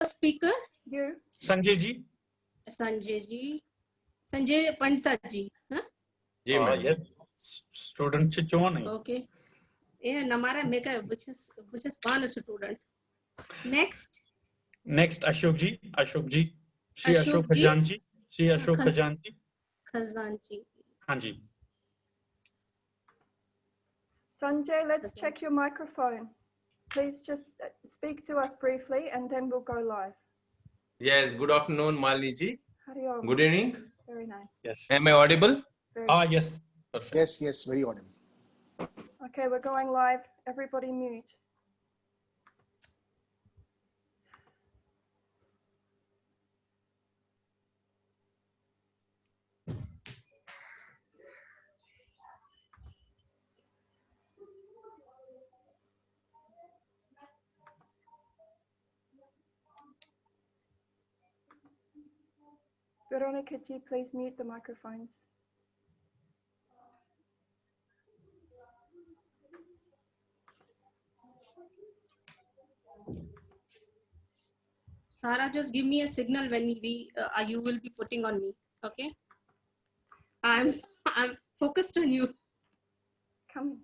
speaker? You. Sanjay ji. Sanjay Pandita ji. Huh? Yes. Student Chichon. Okay. Yeah, Namara Meka, which is one student. Next. Next, Ashok ji. Shri Ashok Ashok Khajanji. Shri Ashok Khajanji. Khazanji. Hanji. Sanjay, let's check your microphone. Please just speak to us briefly and then we'll go live. Yes, good afternoon, Malini ji. Hariom. Good evening. Very nice. Yes. Am I audible? Yes. Perfect. Yes, very audible. Okay, we're going live. Everybody mute. Veronica ji, please mute the microphones. Sarah, just give me a signal when you will be putting on me. Okay. I'm focused on you. Come.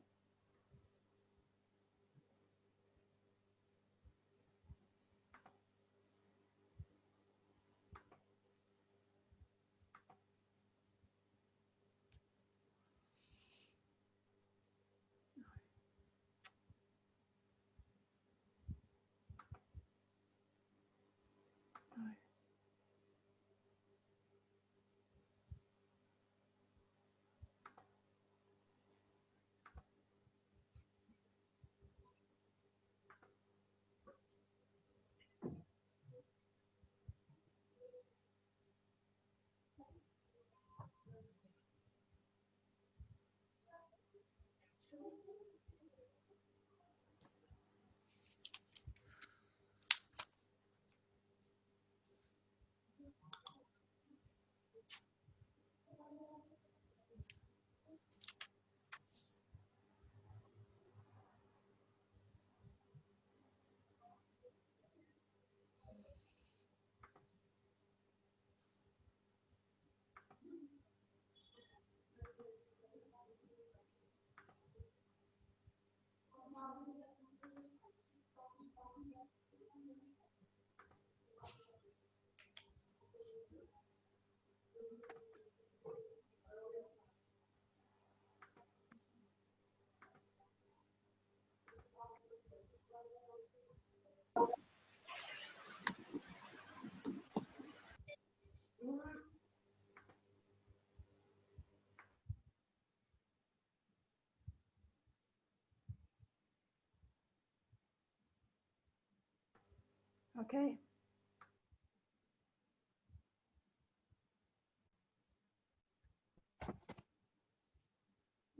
Okay.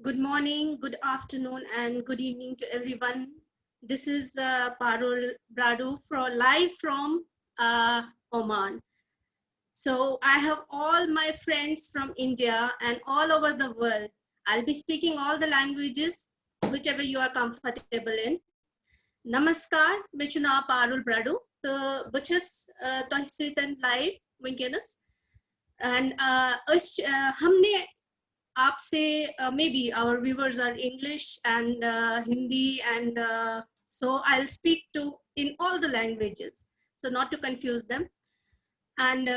Good morning, good afternoon, and good evening to everyone. This is Parul Bradu live from Oman. So I have all my friends from India and all over the world. I'll be speaking all the languages, whichever you are comfortable in. Namaskar, मैं चुनाव पारुल ब्राडू तो बचस तोहिसितन live विंकेनस and हमने आपसे maybe our viewers are English and Hindi and so I'll speak in all the languages so not to confuse them and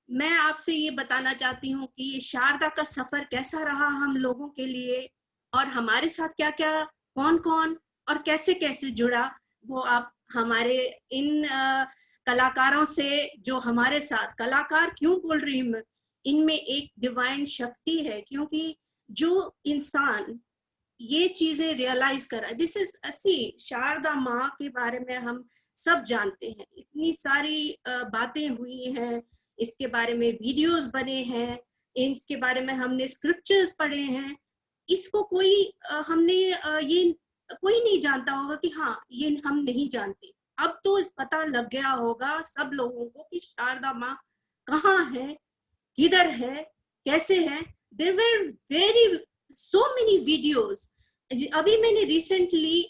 मैं आपसे ये बताना चाहती हूँ कि ये शारदा का सफर कैसा रहा हम लोगों के लिए और हमारे साथ क्या-क्या कौन-कौन और कैसे-कैसे जुड़ा वो आप हमारे इन कलाकारों से जो हमारे साथ कलाकार क्यों बोल रही हूँ इनमें एक डिवाइन शक्ति है क्योंकि जो इंसान ये चीजें रियलाइज कर रहा है दिस इज सी शारदा माँ के बारे में हम सब जानते हैं इतनी सारी बातें हुई हैं इसके बारे में वीडियोस बने हैं इसके बारे में हमने स्क्रिप्चर्स पढ़े हैं इसको कोई हमने ये कोई नहीं जानता होगा कि हाँ ये हम नहीं जानते अब तो पता लग गया होगा सब लोगों को कि शारदा माँ कहाँ है किधर है कैसे है there were so many videos अभी मैंने रिसेंटली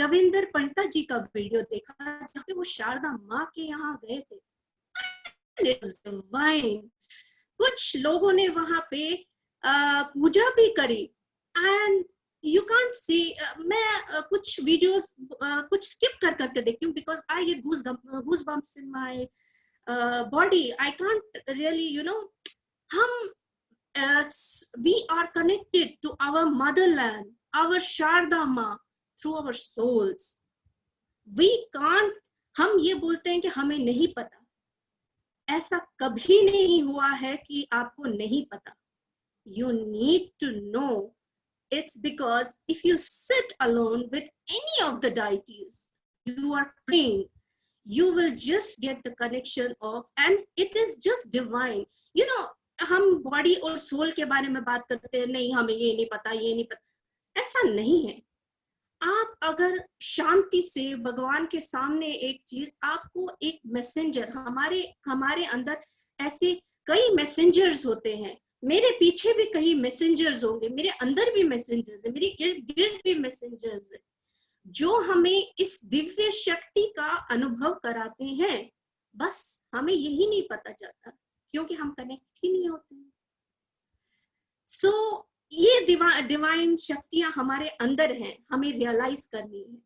रविंदर पंडिता जी का वीडियो देखा जहाँ पे वो शारदा माँ के यहाँ गए थे. It was divine. कुछ लोगों ने वहां पे पूजा भी करी एंड यू कांट सी. मैं कुछ वीडियोस कुछ स्किप कर करके देखती हूँ because I get goose bumps in my body. I can't really you know. हम we are connected to our motherland, our Sharda Ma, through our souls. We can't. हम ये बोलते हैं कि हमें नहीं पता. ऐसा कभी नहीं हुआ है कि आपको नहीं पता. You need to know. It's because if you sit alone with any of the deities, you are praying, you will just get the connection of, and it is just divine. You know, हम body और soul के बारे में बात करते हैं, नहीं हमें ये नहीं पता, ये नहीं पता. ऐसा नहीं है. आप अगर शांति से भगवान के सामने एक चीज, आपको एक मैसेंजर, हमारे अंदर ऐसे कई मैसेंजर्स होते हैं. मेरे पीछे भी कई मैसेंजर्स होंगे, मेरे अंदर भी मैसेंजर्स है, मेरे इर्द गिर्द भी मैसेंजर्स है जो हमें इस दिव्य शक्ति का अनुभव कराते हैं. बस हमें यही नहीं पता चलता क्योंकि हम कनेक्ट ही नहीं होते. सो ये डिवाइन शक्तियां हमारे अंदर हैं, हमें रियलाइज करनी है.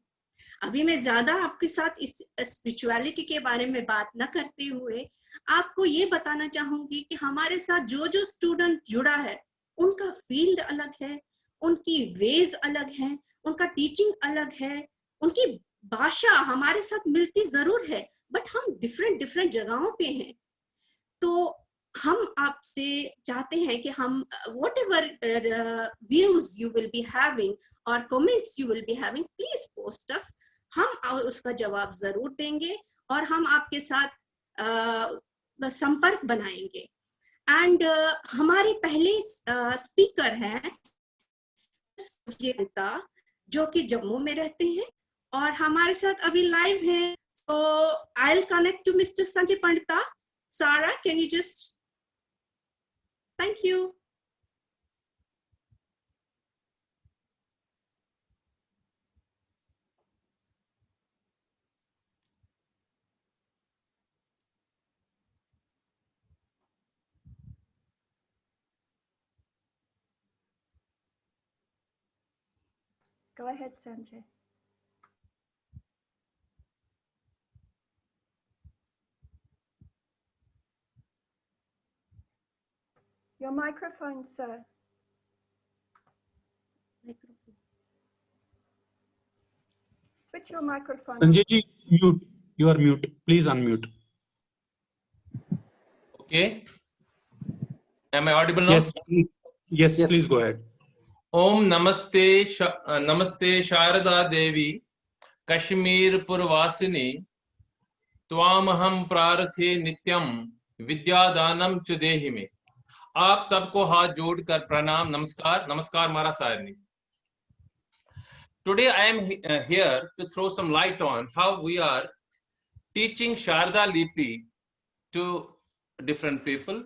अभी मैं ज्यादा आपके साथ इस स्पिरिचुअलिटी के बारे में बात न करते हुए आपको ये बताना चाहूंगी कि हमारे साथ जो जो स्टूडेंट जुड़ा है उनका फील्ड अलग है, उनकी वेज अलग है, उनका टीचिंग अलग है, उनकी भाषा हमारे साथ मिलती जरूर है बट हम डिफरेंट जगहों पे हैं. तो हम आपसे चाहते हैं कि हम whatever views you will be having or comments you will be having, please post us. हम उसका जवाब जरूर देंगे और हम आपके साथ संपर्क बनाएंगे. एंड हमारे पहले स्पीकर हैं जो कि जम्मू में रहते हैं और हमारे साथ अभी लाइव हैं. So I'll connect to Mr. Sanjay Pandita. Sarah, can you just? Thank you. Go ahead, Sanjay. Your microphone, sir. Switch your microphone. Sanjay ji, mute. You are mute. Please unmute. Okay. Am I audible now? Yes. Yes. Please go ahead. Om Namaste Namaste Sharada Devi Kashmir Purvasini Twamaham Prarthe Nityam Vidyadanam Chudehi में. आप सबको हाथ जोड़कर प्रणाम, नमस्कार. नमस्कार मारा Sarni. Today I am here to throw some light on how we are teaching Sharda Lipi to different people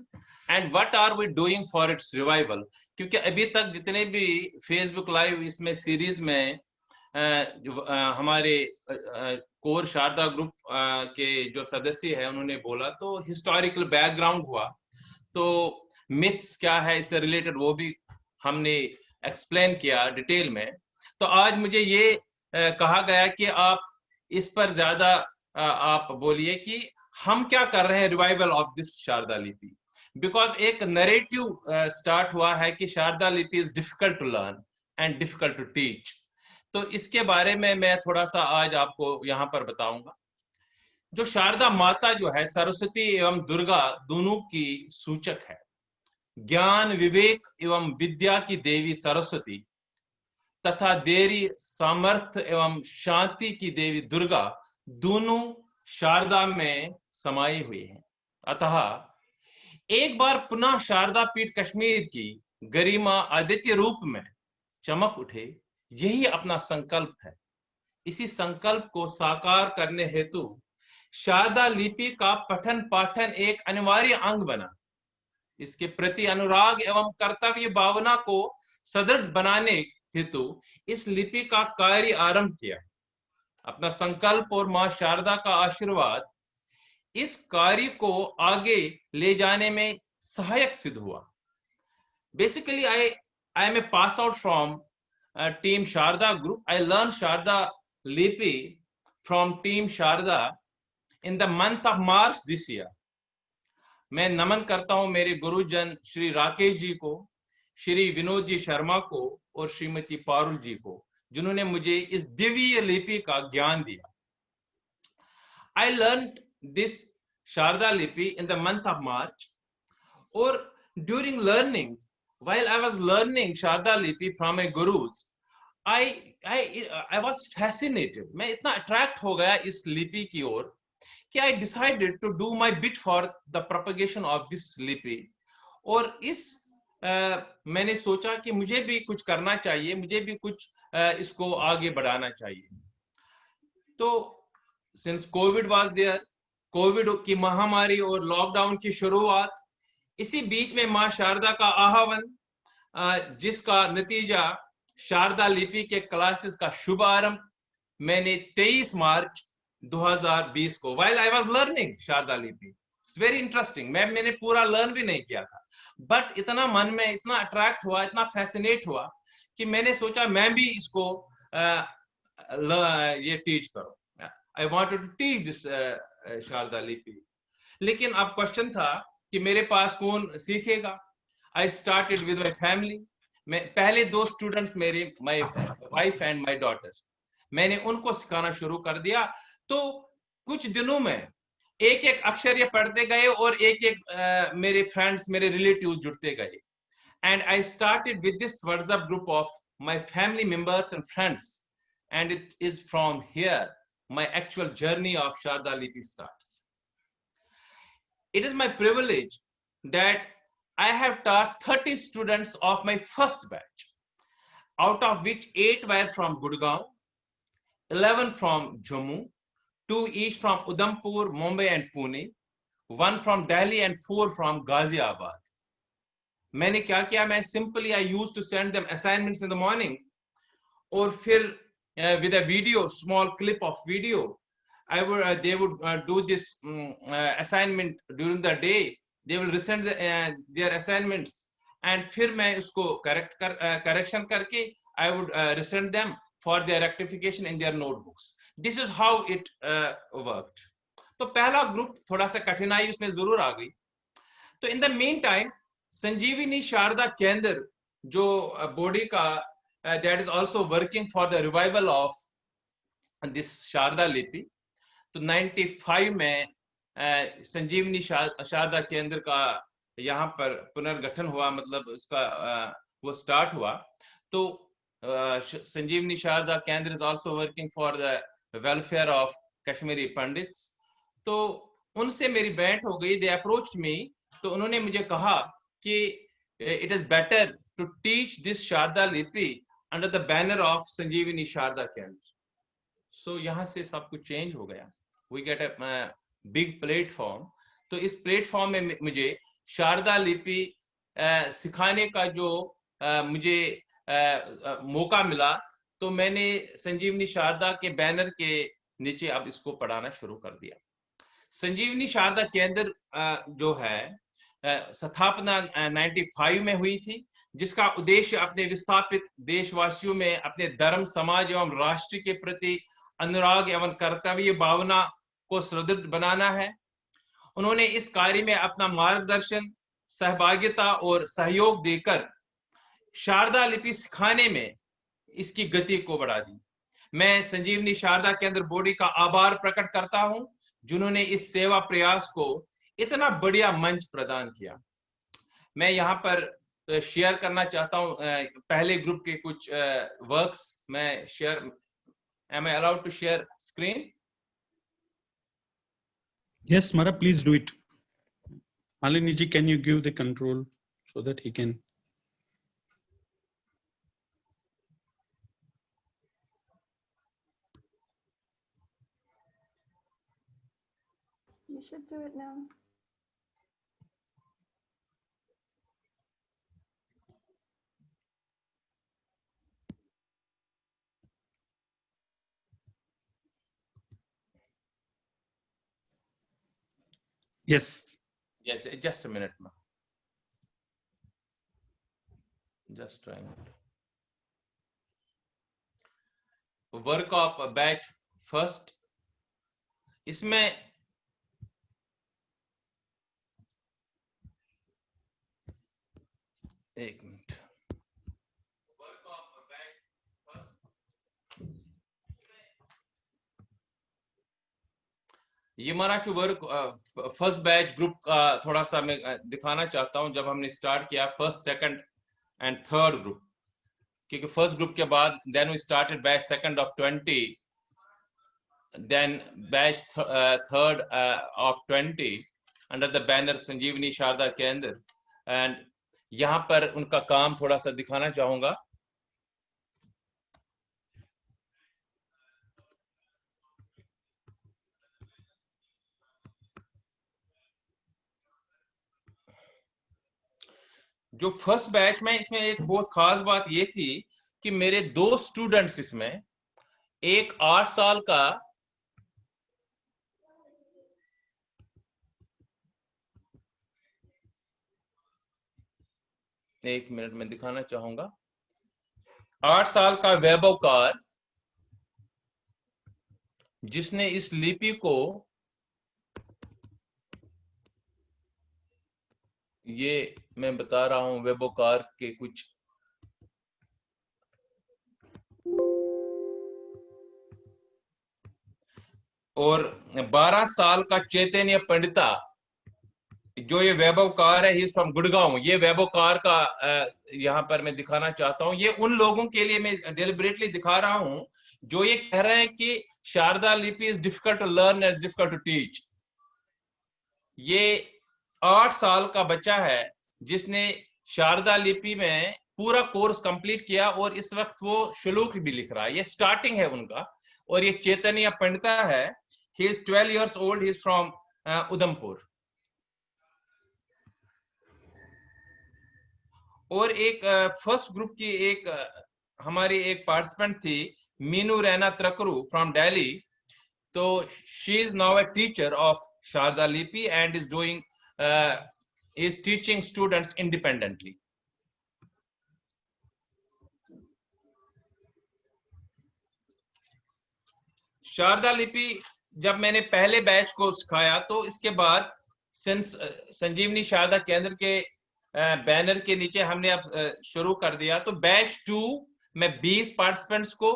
and what are we doing for its revival. क्योंकि अभी तक जितने भी Facebook लाइव इसमें सीरीज में हमारे कोर शारदा ग्रुप के जो सदस्य हैं उन्होंने बोला तो हिस्टोरिकल बैकग्राउंड हुआ, तो मिथ्स क्या है इससे रिलेटेड वो भी हमने एक्सप्लेन किया डिटेल में. तो आज मुझे ये कहा गया कि आप इस पर ज्यादा आप बोलिए कि हम क्या कर रहे हैं रिवाइवल ऑफ दिस शारदा लिपि. बिकॉज एक नरेटिव स्टार्ट हुआ है कि शारदा लिपि is difficult to learn and difficult to teach. तो इसके बारे में मैं थोड़ा सा आज आपको यहाँ पर बताऊंगा. जो शारदा माता जो है सरस्वती एवं दुर्गा दोनों की सूचक है. ज्ञान विवेक एवं विद्या की देवी सरस्वती तथा देरी सामर्थ्य एवं शांति की देवी दुर्गा दोनों शारदा में समाई हुई हैं. अतः एक बार पुनः शारदा पीठ कश्मीर की गरिमा आदित्य रूप में चमक उठे, यही अपना संकल्प है. इसी संकल्प को साकार करने हेतु शारदा लिपि का पठन पाठन एक अनिवार्य अंग बना. इसके प्रति अनुराग एवं कर्तव्य भावना को सदृढ़ बनाने हेतु इस लिपि का कार्य आरंभ किया। अपना संकल्प और मां शारदा का आशीर्वाद इस कार्य को आगे ले जाने में सहायक सिद्ध हुआ। Basically, I am a pass out from Team Sharda group. I learned Sharda Lipi from Team Sharda in the month of March this year. मैं नमन करता हूं मेरे गुरुजन श्री राकेश जी को, श्री विनोद जी शर्मा को और श्रीमती पारुल जी को, जिन्होंने मुझे इस दिव्य लिपि का ज्ञान दिया। I learned this Sharda Lipi in the month of March, or during learning, while I was learning Sharda Lipi from my gurus, I was fascinated. मैं इतना attract हो गया इस लिपि की ओर कि I decided to do my bit for the propagation of this लिपि। और मैंने सोचा कि मुझे भी कुछ करना चाहिए, मुझे भी कुछ इसको आगे बढ़ाना चाहिए। तो since COVID was there, Covid की महामारी और लॉकडाउन की शुरुआत, इसी बीच में मां शारदा का आह्वान, जिसका नतीजा शारदा लिपि के क्लासेस का शुभारंभ मैंने 23 मार्च 2020 को, while I was learning Sharda लिपि, it's very interesting, मैंने पूरा लर्न भी नहीं किया था, बट इतना मन में इतना अट्रैक्ट हुआ, इतना फैसिनेट हुआ कि मैंने सोचा मैं भी इसको ये टीच करूं। I wanted to teach this Sharda लिपि। लेकिन अब क्वेश्चन था कि मेरे पास कौन सीखेगा। I started with my family। मैं पहले 2 स्टूडेंट्स मेरे, my wife and my daughter, मैंने उनको सिखाना शुरू कर दिया। तो कुछ दिनों में एक एक अक्षर ये पढ़ते गए और एक एक मेरे फ्रेंड्स, मेरे रिलेटिव्स जुड़ते गए। And I started with this WhatsApp group of my family members and friends, and it is from here my actual journey of Sharda Lipi starts. It is my privilege that I have taught 30 students of my first batch, out of which 8 were from Gurgaon, 11 from Jammu, 2 each from Udhampur, Mumbai and Pune, 1 from Delhi and 4 from Ghaziabad. मैंने क्या किया, मैं simply I used to send them assignments in the morning, और फिर with a video, small clip of video, they would do this assignment during the day. They will resend their assignments, and फिर मैं उसको correction करके I would resend them for their rectification in their notebooks. This is how it worked. तो पहला group थोड़ा सा कठिनाई उसमें जरूर आ गई। तो in the meantime, संजीवनी शारदा केंद्र जो बॉडी का that is also working for the revival of this Sharda लिपि, तो 95 में संजीवनी शारदा केंद्र का यहाँ पर पुनर्गठन हुआ, मतलब उसका वो स्टार्ट हुआ। तो संजीवनी शारदा केंद्र is also working for the welfare of Kashmiri Pandits। तो उनसे मेरी भेंट हो गई, they approached me। तो उन्होंने मुझे कहा कि it is better to teach this Sharda लिपि under the banner of संजीवनी शारदा केंद्र। So यहाँ से सब कुछ चेंज हो गया। We get a big platform। तो इस प्लेटफॉर्म में मुझे शारदा लिपि सिखाने का जो मुझे मौका मिला, तो मैंने संजीवनी शारदा के बैनर के नीचे अब इसको पढ़ाना शुरू कर दिया। संजीवनी शारदा केंद्र जो है स्थापना 95 में हुई थी, जिसका उद्देश्य अपने विस्थापित देशवासियों में अपने धर्म, समाज एवं राष्ट्र के प्रति अनुराग एवं कर्तव्य भावना को सुदृढ़ बनाना है। उन्होंने इस कार्य में अपना मार्गदर्शन, सहभागिता और सहयोग देकर शारदा लिपि सिखाने में इसकी गति को बढ़ा दी। मैं संजीवनी शारदा केंद्र बॉडी का आभार प्रकट करता हूं, जिन्होंने इस सेवा प्रयास को इतना बढ़िया मंच प्रदान किया। मैं यहाँ पर शेयर करना चाहता हूँ पहले ग्रुप के कुछ वर्क्स मैं share. Am I allowed to share screen? Yes, Mara, please do it. Malini ji, can you give the control so that he can? You should do it now. Yes. Yes, just a minute, ma'am. Just trying. Work of batch first. इसमें एक minute. Work of batch first. ये हमारा जो work first batch group का थोड़ा सा मैं दिखाना चाहता हूं. जब हमने स्टार्ट किया first, second and third group, क्योंकि फर्स्ट ग्रुप के बाद then we started batch second of 20, then batch third of 20 under the banner Sanjeevani Sharada Kendra. And यहाँ पर उनका काम थोड़ा सा दिखाना चाहूंगा. जो फर्स्ट बैच में, इसमें एक बहुत खास बात ये थी कि मेरे 2 स्टूडेंट्स इसमें, एक 8 साल का एक मिनट में दिखाना चाहूंगा, 8 साल का वैभव कार, जिसने इस लिपि को, ये मैं बता रहा हूं वैभव कार के कुछ, और 12 साल का चैतन्य पंडिता, जो ये वैभव कार है, ही इज फ्रॉम गुड़गांव. ये वैभव कार का यहाँ पर मैं दिखाना चाहता हूँ. ये उन लोगों के लिए मैं डेलिबरेटली दिखा रहा हूँ जो ये कह रहे हैं कि शारदा लिपि is difficult to learn, is difficult to teach. ये 8 साल का बच्चा है जिसने शारदा लिपि में पूरा कोर्स कंप्लीट किया और इस वक्त वो श्लोक भी लिख रहा है. ये स्टार्टिंग है उनका. और ये चैतन्य पंडिता है, he is 12 years old, he is from Udhampur. और एक फर्स्ट ग्रुप की एक हमारी एक पार्टिसिपेंट थी, मीनू रैना त्रकरू फ्रॉम दिल्ली. तो she is now a teacher of Sharada Lipi and is doing is teaching students independently. Sharada Lipi जब मैंने पहले बैच को सिखाया, तो इसके बाद संजीवनी शारदा केंद्र के बैनर के नीचे हमने अब शुरू कर दिया. तो बैच 2 में 20 पार्टिसिपेंट्स को,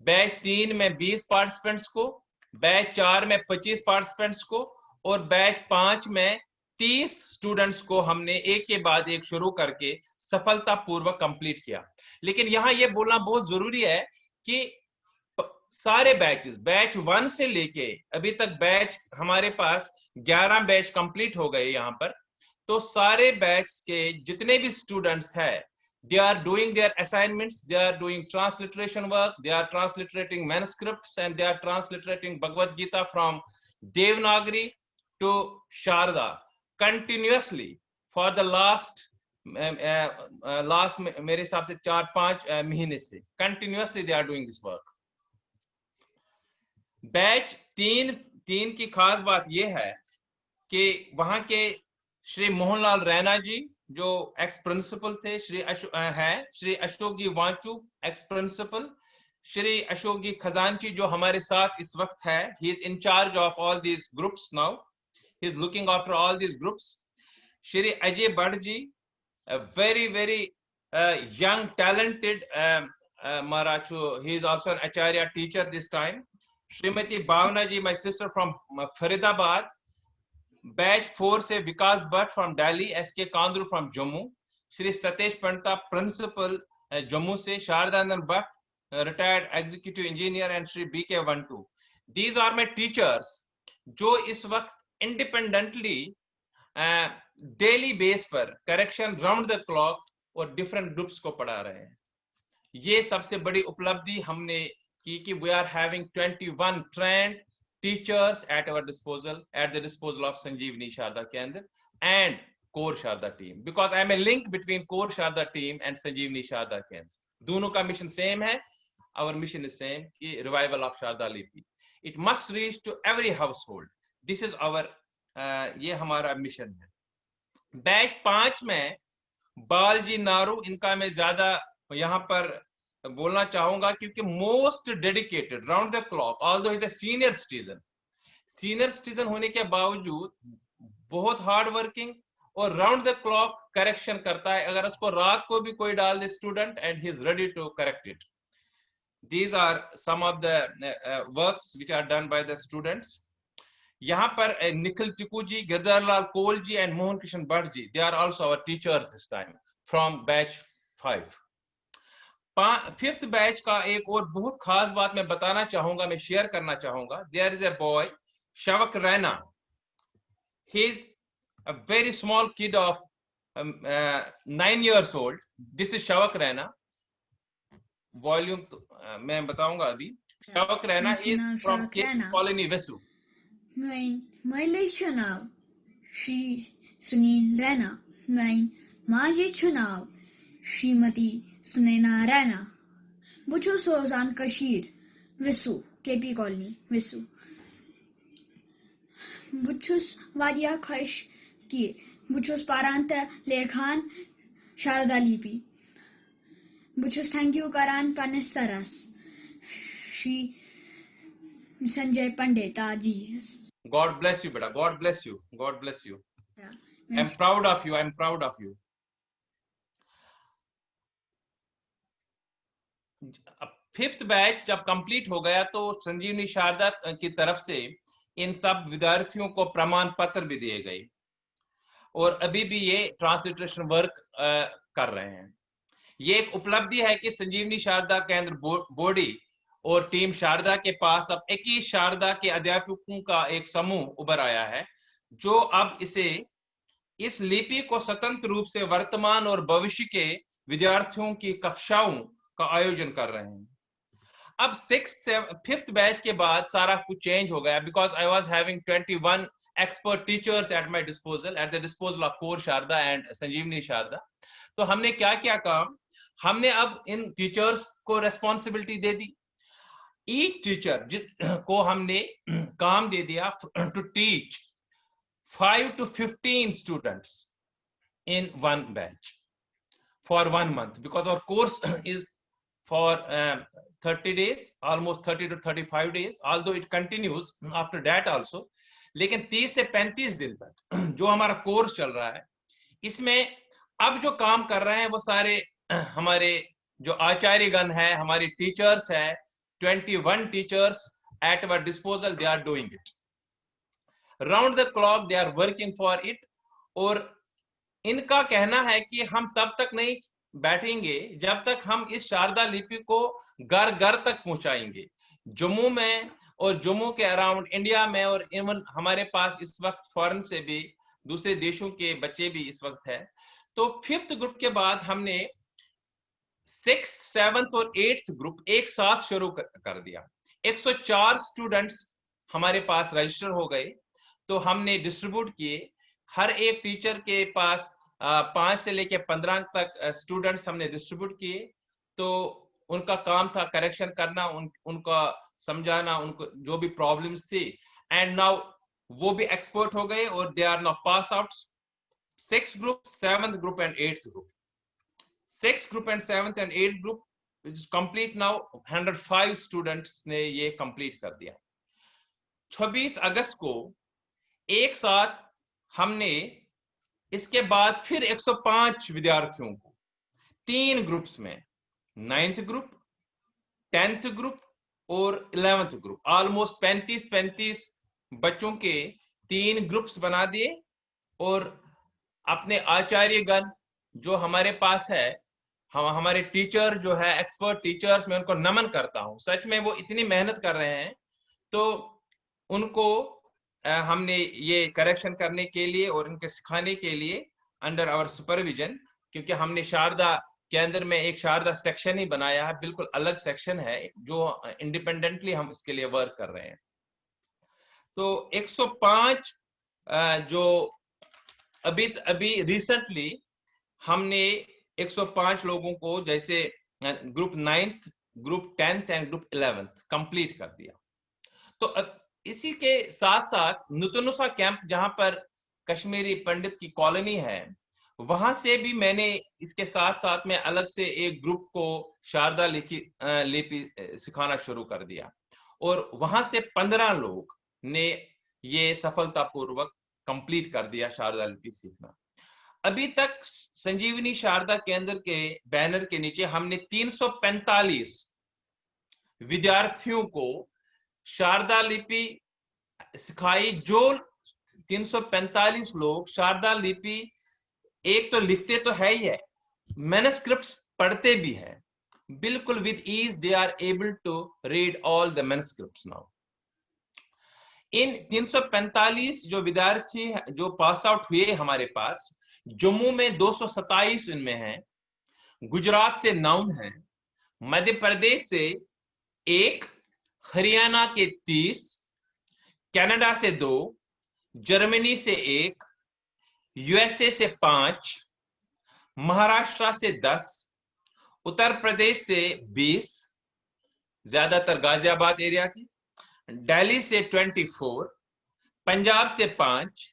बैच 3 में 20 पार्टिसिपेंट्स को, बैच 4 में 25 पार्टिसिपेंट्स को, और बैच 5 में 30 स्टूडेंट्स को हमने एक के बाद एक शुरू करके सफलतापूर्वक कंप्लीट किया. लेकिन यहाँ ये बोलना बहुत जरूरी है कि सारे बैचेस, बैच 1 से लेके अभी तक बैच हमारे पास 11 बैच कंप्लीट हो गए यहाँ पर. तो सारे बैच के जितने भी स्टूडेंट्स हैं, they are doing their assignments, they are doing transliteration work, they are transliterating manuscripts, and they are transliterating Bhagavad Gita from Devanagari to Sharda continuously for the last मेरे हिसाब से 4-5 महीने से continuously they are doing this work. Batch 3 की खास बात यह है कि वहां के श्री मोहनलाल रैना जी जो एक्स प्रिंसिपल थे, श्री अशोक जी वांचू एक्स प्रिंसिपल, श्री अशोक जी खजांची जो हमारे साथ इस वक्त है, he is in charge of all these groups now, he is looking after all these groups. Shri Ajay Bhatt ji, a very young talented Marachu, he is also an acharya teacher this time. Srimati Bhavna ji, my sister from Faridabad. Batch 4 से विकास Bhatt from Delhi, SK Kandru from Jammu, Shri Satesh Pandita principal Jammu से, Sharadanand Bhatt retired executive engineer, and Shri BK Vantu. These are my teachers जो इस वक्त independently daily base पर correction round the clock और different groups को पढ़ा रहे हैं. ये सबसे बड़ी उपलब्धि हमने की कि we are having 21 trained teachers at our disposal, at the disposal of Sanjeevani Sharda Kendra and Core Sharda team, because I am a link between Core Sharda team and Sanjeevani Sharda Kendra. दोनों का mission same है. Our mission is same, कि revival of Sharda Lipi. It must reach to every household. This is our ये हमारा mission है। Batch 5 में बालजी नारू, इनका मैं ज्यादा यहाँ पर बोलना चाहूंगा क्योंकि most dedicated round the clock, although is a senior citizen होने के बावजूद बहुत हार्ड वर्किंग और राउंड द क्लॉक करेक्शन करता है। अगर उसको रात को भी कोई डाल दे student, and he is ready to correct it. These are some of the works which are done by the students. यहाँ पर Nikhil Tiku ji, Girdhar Lal Koul ji and Mohan Krishna Bhatt ji, they are also our teachers this time from batch 5. 5th batch का एक और बहुत खास बात मैं बताना चाहूंगा, मैं शेयर करना चाहूंगा। There is a boy, Shavak Raina. He is a very small kid of 9 years old. This is Shavak Raina. Volume मैं बताऊंगा अभी। Shavak Raina is from colony Vesu. मैले चुनाव श्री सुनील रैना, माजी चुनाव श्रीमती सुनैना रैना, बुचुस रोजान कशीर वेसु, केपी कॉलोनी वेसु। बुचुस वादिया खश की, बुचुस पारांत लेखान शारदा लिपि, बुचुस थैंक यू करान punish Saras Shri Sanjay Pandita ji. God bless you, beta. God bless you. God bless you. I'm proud of you. I'm proud of you. Fifth batch जब कंप्लीट हो गया तो संजीवनी शारदा की तरफ से इन सब विद्यार्थियों को प्रमाण पत्र भी दिए गए और अभी भी ये ट्रांसलिटरेशन वर्क कर रहे हैं। ये एक उपलब्धि है कि संजीवनी शारदा केंद्र बोर्डी और टीम शारदा के पास अब 21 शारदा के अध्यापकों का एक समूह उभर आया है जो अब इस लिपि को स्वतंत्र रूप से वर्तमान और भविष्य के विद्यार्थियों की कक्षाओं का आयोजन कर रहे हैं। अब 5th बैच के बाद सारा कुछ चेंज हो गया because I was having 21 expert teachers at my disposal, at the disposal of core Sharada and Sanjeevani Sharada. तो हमने क्या किया काम, हमने अब इन टीचर्स को रेस्पॉन्सिबिलिटी दे दी। ईच टीचर को हमने काम दे दिया to teach 5 to 15 students in one batch for 1 month because our course is for 30 days, almost 30 to 35 days, although it continues after that also. लेकिन 30 से 35 दिन तक जो हमारा कोर्स चल रहा है, इसमें अब जो काम कर रहे हैं वो सारे हमारे जो आचार्यगण है, हमारे टीचर्स है, 21 teachers at our disposal, they are doing it round the clock, they are working for it। और इनका कहना है कि हम तब तक नहीं बैठेंगे जब तक हम इस शारदा लिपि को घर घर तक पहुंचाएंगे। जम्मू में और जम्मू के अराउंड इंडिया में और इवन हमारे पास इस वक्त फॉरेन से भी दूसरे देशों के बच्चे भी इस वक्त है। तो 5th ग्रुप के बाद हमने 6th, 7th और 8th ग्रुप एक साथ शुरू कर दिया। 104 स्टूडेंट्स हमारे पास रजिस्टर हो गए, तो हमने डिस्ट्रीब्यूट किए। हर एक टीचर के पास 5 से लेके 15 तक स्टूडेंट्स हमने डिस्ट्रीब्यूट किए। तो उनका काम था करेक्शन करना, उनका समझाना, उनको जो भी प्रॉब्लम्स थी। एंड नाउ वो भी एक्सपर्ट हो गए और they are now pass out. 6th group, 7th group and 8th group. 6th group and 7th and 8th group which is complete now। 105 students ने ये complete कर दिया। 26 अगस्त को एक साथ हमने इसके बाद फिर 105 विद्यार्थियों को 3 ग्रुप्स में, 9th ग्रुप, 10th ग्रुप और 11th ग्रुप, ऑलमोस्ट 35 बच्चों के 3 ग्रुप्स बना दिए। और अपने आचार्यगण जो हमारे पास है, हमारे टीचर जो है, एक्सपर्ट टीचर्स, मैं उनको नमन करता हूं। सच में वो इतनी मेहनत कर रहे हैं। तो उनको हमने ये करेक्शन करने के लिए और उनके सिखाने के लिए अंडर आवर सुपरविजन, क्योंकि हमने शारदा के अंदर में एक शारदा सेक्शन ही बनाया है, बिल्कुल अलग सेक्शन है जो इंडिपेंडेंटली हम इसके लिए वर्क कर रहे हैं। तो 105 जो अभी रिसेंटली हमने 105 लोगों को, जैसे group 9th, group 10th and group 11th complete कर दिया। तो इसी के साथ साथ नुतनुसा कैंप, जहां पर कश्मीरी पंडित की कॉलोनी है, वहां से भी मैंने इसके साथ साथ में अलग से एक ग्रुप को शारदा लिपि सिखाना शुरू कर दिया, और वहां से 15 लोग ने ये सफलतापूर्वक कंप्लीट कर दिया शारदा लिपि सीखना। अभी तक संजीवनी शारदा केंद्र के बैनर के नीचे हमने 345 विद्यार्थियों को शारदा लिपि सिखाई। जो 345 लोग शारदा लिपि एक तो लिखते तो है ही है, मैनस्क्रिप्ट्स पढ़ते भी हैं, बिल्कुल with ease they are able to read all the manuscripts now. In 345 जो विद्यार्थी जो पास आउट हुए हमारे पास, जम्मू में 227 इनमें हैं, गुजरात से 9 हैं, मध्य प्रदेश से 1, हरियाणा के 30, कनाडा से 2, जर्मनी से 1, यूएसए से 5, महाराष्ट्र से 10, उत्तर प्रदेश से 20, ज्यादातर गाजियाबाद एरिया की, दिल्ली से 24, पंजाब से 5,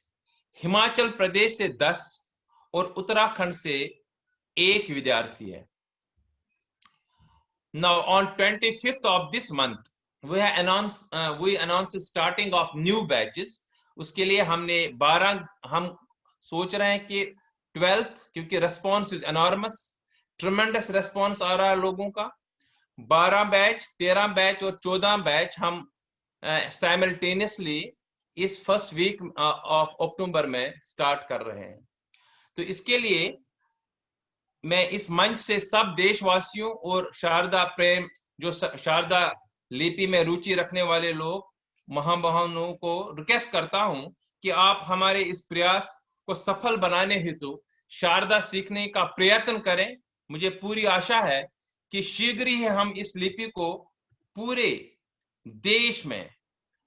हिमाचल प्रदेश से 10 और उत्तराखंड से 1 विद्यार्थी है। Now on 25th of this month we announced starting of new batches. उसके लिए हमने 12, हम सोच रहे हैं कि 12th, क्योंकि response is enormous, tremendous response आ रहा है लोगों का, 12 बैच, 13 बैच और 14 बैच हम simultaneously इस फर्स्ट वीक ऑफ अक्टूबर में स्टार्ट कर रहे हैं। तो इसके लिए मैं इस मंच से सब देशवासियों और शारदा प्रेम, जो शारदा लिपि में रुचि रखने वाले लोग, महाबहनों को रिक्वेस्ट करता हूं कि आप हमारे इस प्रयास को सफल बनाने हेतु शारदा सीखने का प्रयत्न करें। मुझे पूरी आशा है कि शीघ्र ही हम इस लिपि को पूरे देश में,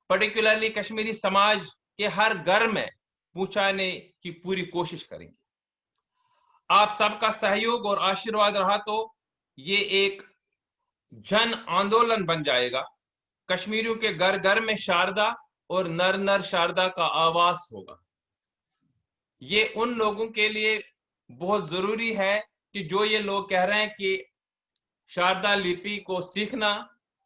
पर्टिकुलरली कश्मीरी समाज के हर घर में पहुंचाने की पूरी कोशिश करेंगे। आप सबका सहयोग और आशीर्वाद रहा तो ये एक जन आंदोलन बन जाएगा। कश्मीरियों के घर घर में शारदा और नर नर शारदा का आवास होगा। ये उन लोगों के लिए बहुत जरूरी है कि जो ये लोग कह रहे हैं कि शारदा लिपि को सीखना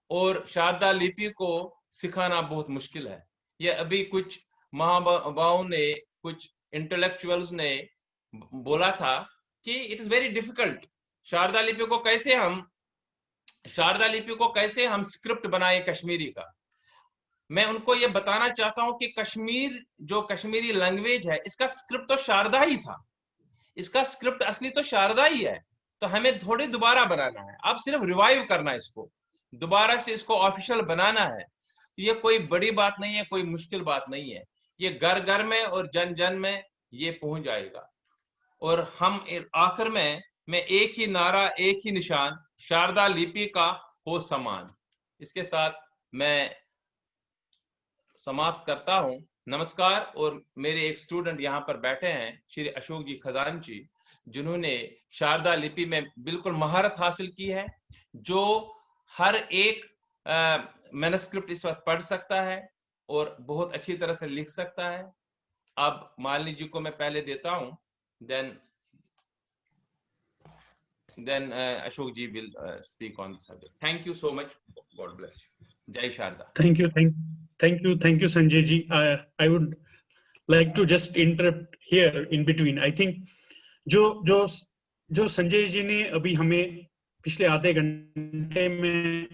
और शारदा लिपि को सिखाना बहुत मुश्किल है। ये अभी कुछ महानुभावों ने, कुछ इंटेलेक्चुअल्स ने बोला था कि it is very difficult, Sharada लिपि को कैसे हम स्क्रिप्ट बनाए कश्मीरी का। मैं उनको ये बताना चाहता हूं कि कश्मीरी लैंग्वेज है, इसका स्क्रिप्ट तो शारदा ही था, इसका स्क्रिप्ट असली तो शारदा ही है। तो हमें थोड़ी दोबारा बनाना है, अब सिर्फ रिवाइव करना है, इसको दोबारा से इसको ऑफिशियल बनाना है। ये कोई बड़ी बात नहीं है, कोई मुश्किल बात नहीं है। ये घर घर में और जन जन में ये पहुंच जाएगा। और हम आखिर में मैं एक ही नारा, एक ही निशान, शारदा लिपि का हो सम्मान, इसके साथ मैं समाप्त करता हूं। नमस्कार। और मेरे एक स्टूडेंट यहाँ पर बैठे हैं, श्री अशोक जी खजानची, जिन्होंने शारदा लिपि में बिल्कुल महारत हासिल की है, जो हर एक मैनस्क्रिप्ट इस वक्त पढ़ सकता है और बहुत अच्छी तरह से लिख सकता है। अब मालिनी जी को मैं पहले देता हूं, then Ashok ji will speak on the subject. Thank you so much. God bless you. Jai Sharda. Thank you, Sanjay ji. I would like to just interrupt here in between. I think जो संजय जी ने अभी हमें पिछले आधे घंटे में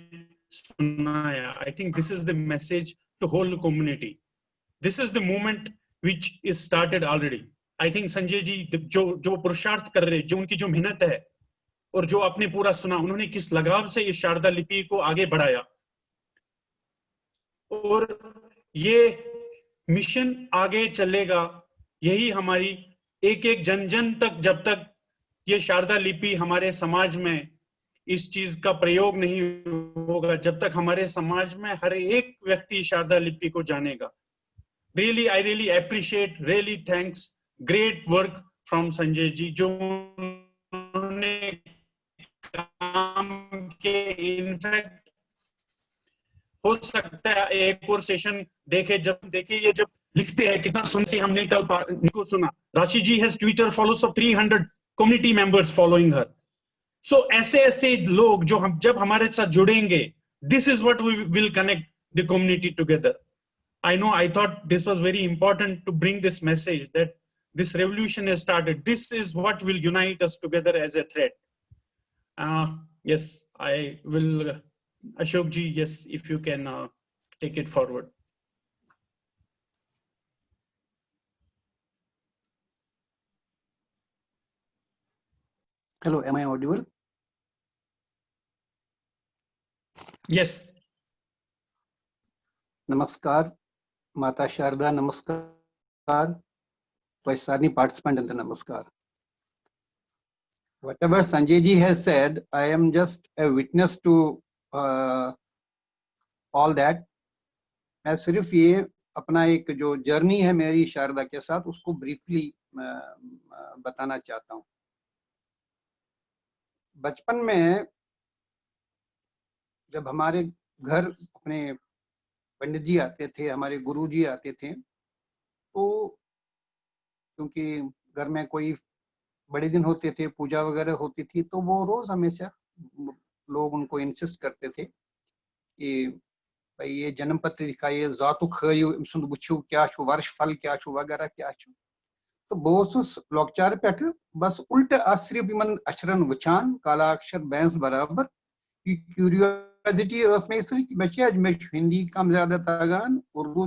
सुनाया, I think this is the message to whole community. This is the movement which is started already. I think Sanjay ji जो पुरुषार्थ कर रहे, जो उनकी जो मेहनत है और जो आपने पूरा सुना, उन्होंने किस लगाव से ये शारदा लिपि को आगे बढ़ाया, और ये मिशन आगे चलेगा। यही हमारी एक जन जन तक, जब तक ये शारदा लिपि हमारे समाज में इस चीज का प्रयोग नहीं होगा, जब तक हमारे समाज में हर एक व्यक्ति शारदा लिपि को जानेगा। Really, I really appreciate, really thanks, great work from Sanjay ji, जो उन्होंने काम के, इनफैक्ट हो सकता है एक और सेशन देखे, जब देखे ये जब लिखते हैं कितना सुन से हमने को सुना, Rashi ji has Twitter followers of 300 community members following her. So ऐसे ऐसे लोग जो हम जब हमारे साथ जुड़ेंगे, this is what we will connect the community together. I know, I thought this was very important to bring this message that this revolution has started. This is what will unite us together as a thread. Yes, I will, Ashok ji, yes, if you can take it forward. Hello, am I audible? Yes. Namaskar, Mata Sharda, Namaskar, Vaisarni participant and Namaskar. Whatever Sanjay ji has said, I am just a witness to all that. मैं सिर्फ ये अपना एक जो journey है मेरी शारदा के साथ उसको ब्रीफली बताना चाहता हूँ। बचपन में जब हमारे घर अपने पंडित जी आते थे, हमारे गुरु जी आते थे, तो क्योंकि घर में कोई बड़े दिन होते थे, पूजा वगैरह होती थी, तो वो रोज हमेशा लोग उनको इंसिस्ट करते थे कि भाई ये जन्म पत्र दिखाइए, ज़ातु खयु सुन बुझू क्या छु, वर्ष फल क्या छु वगैरह क्या छु। तो बहुत लोकचार पे बस उल्टे आश्रय बिमन अक्षरन वचान काला अक्षर बैंस बराबर क्यूरियोसिटी उसमें बच्चे आज में हिंदी कम ज्यादा तगान, उर्दू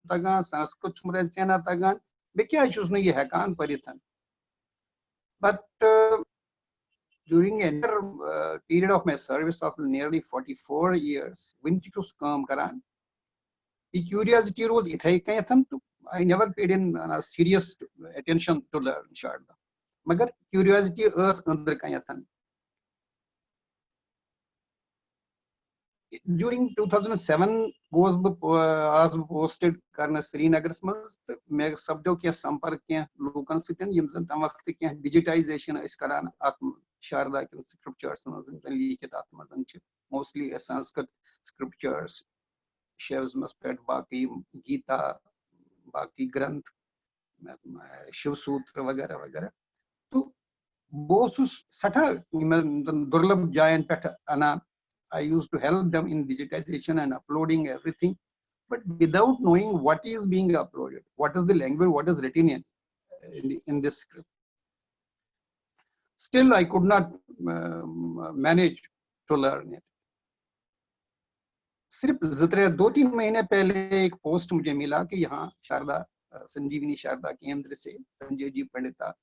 तगान, संस्कृत सेना तगान, बेक्या उसने ये हैकान परिथन। But during a period of my service of nearly 44 years, when it was come karan, the curiosity rose ithai to I never paid in serious attention to learn Sharda. Magar curiosity is under kayathan. During 2007 was posted karna Srinagar smaz मैं शब्दों के संपर्क के लोकन सितन यमजन तमक्त के digitization इस करान आत्म शारदा के scriptures मजन लिखित आत्मजन च mostly संस्कृत scriptures शिवस मस्पेट बाकी गीता बाकी ग्रंथ शिव सूत्र वगैरह वगैरह। तो बहुत सठा दुर्लभ जायन पेट अना I used to help them in digitization and uploading everything, but without knowing what is being uploaded, what is the language, what is written in this script. Still, I could not manage to learn it. सिर्फ जितने 2-3 महीने पहले एक post मुझे मिला कि यहाँ शारदा संजीवनी शारदा केंद्र से संजय जी पंडिता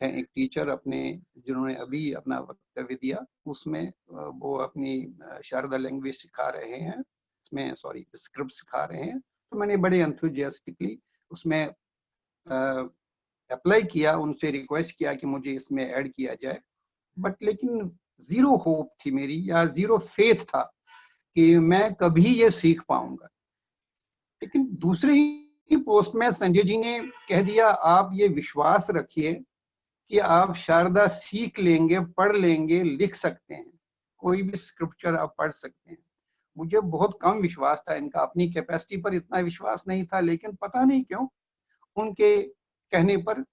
हैं एक टीचर अपने जिन्होंने अभी अपना वक्तव्य दिया, उसमें वो अपनी शारदा लैंग्वेज सिखा रहे हैं, इसमें सॉरी स्क्रिप्ट सिखा रहे हैं। तो मैंने बड़े एंथुजियास्टिकली उसमें अप्लाई किया, उनसे रिक्वेस्ट किया कि मुझे इसमें ऐड किया जाए, बट लेकिन जीरो होप थी मेरी या जीरो फेथ था कि मैं कभी ये सीख पाऊंगा। लेकिन दूसरे ही पोस्ट में संजय जी ने कह दिया आप ये विश्वास रखिए कि आप शारदा सीख लेंगे, पढ़ लेंगे, लिख सकते हैं, कोई भी स्क्रिप्चर आप पढ़ सकते हैं। मुझे बहुत कम विश्वास था इनका, अपनी कैपेसिटी पर इतना विश्वास नहीं था, लेकिन पता नहीं क्यों उनके कहने पर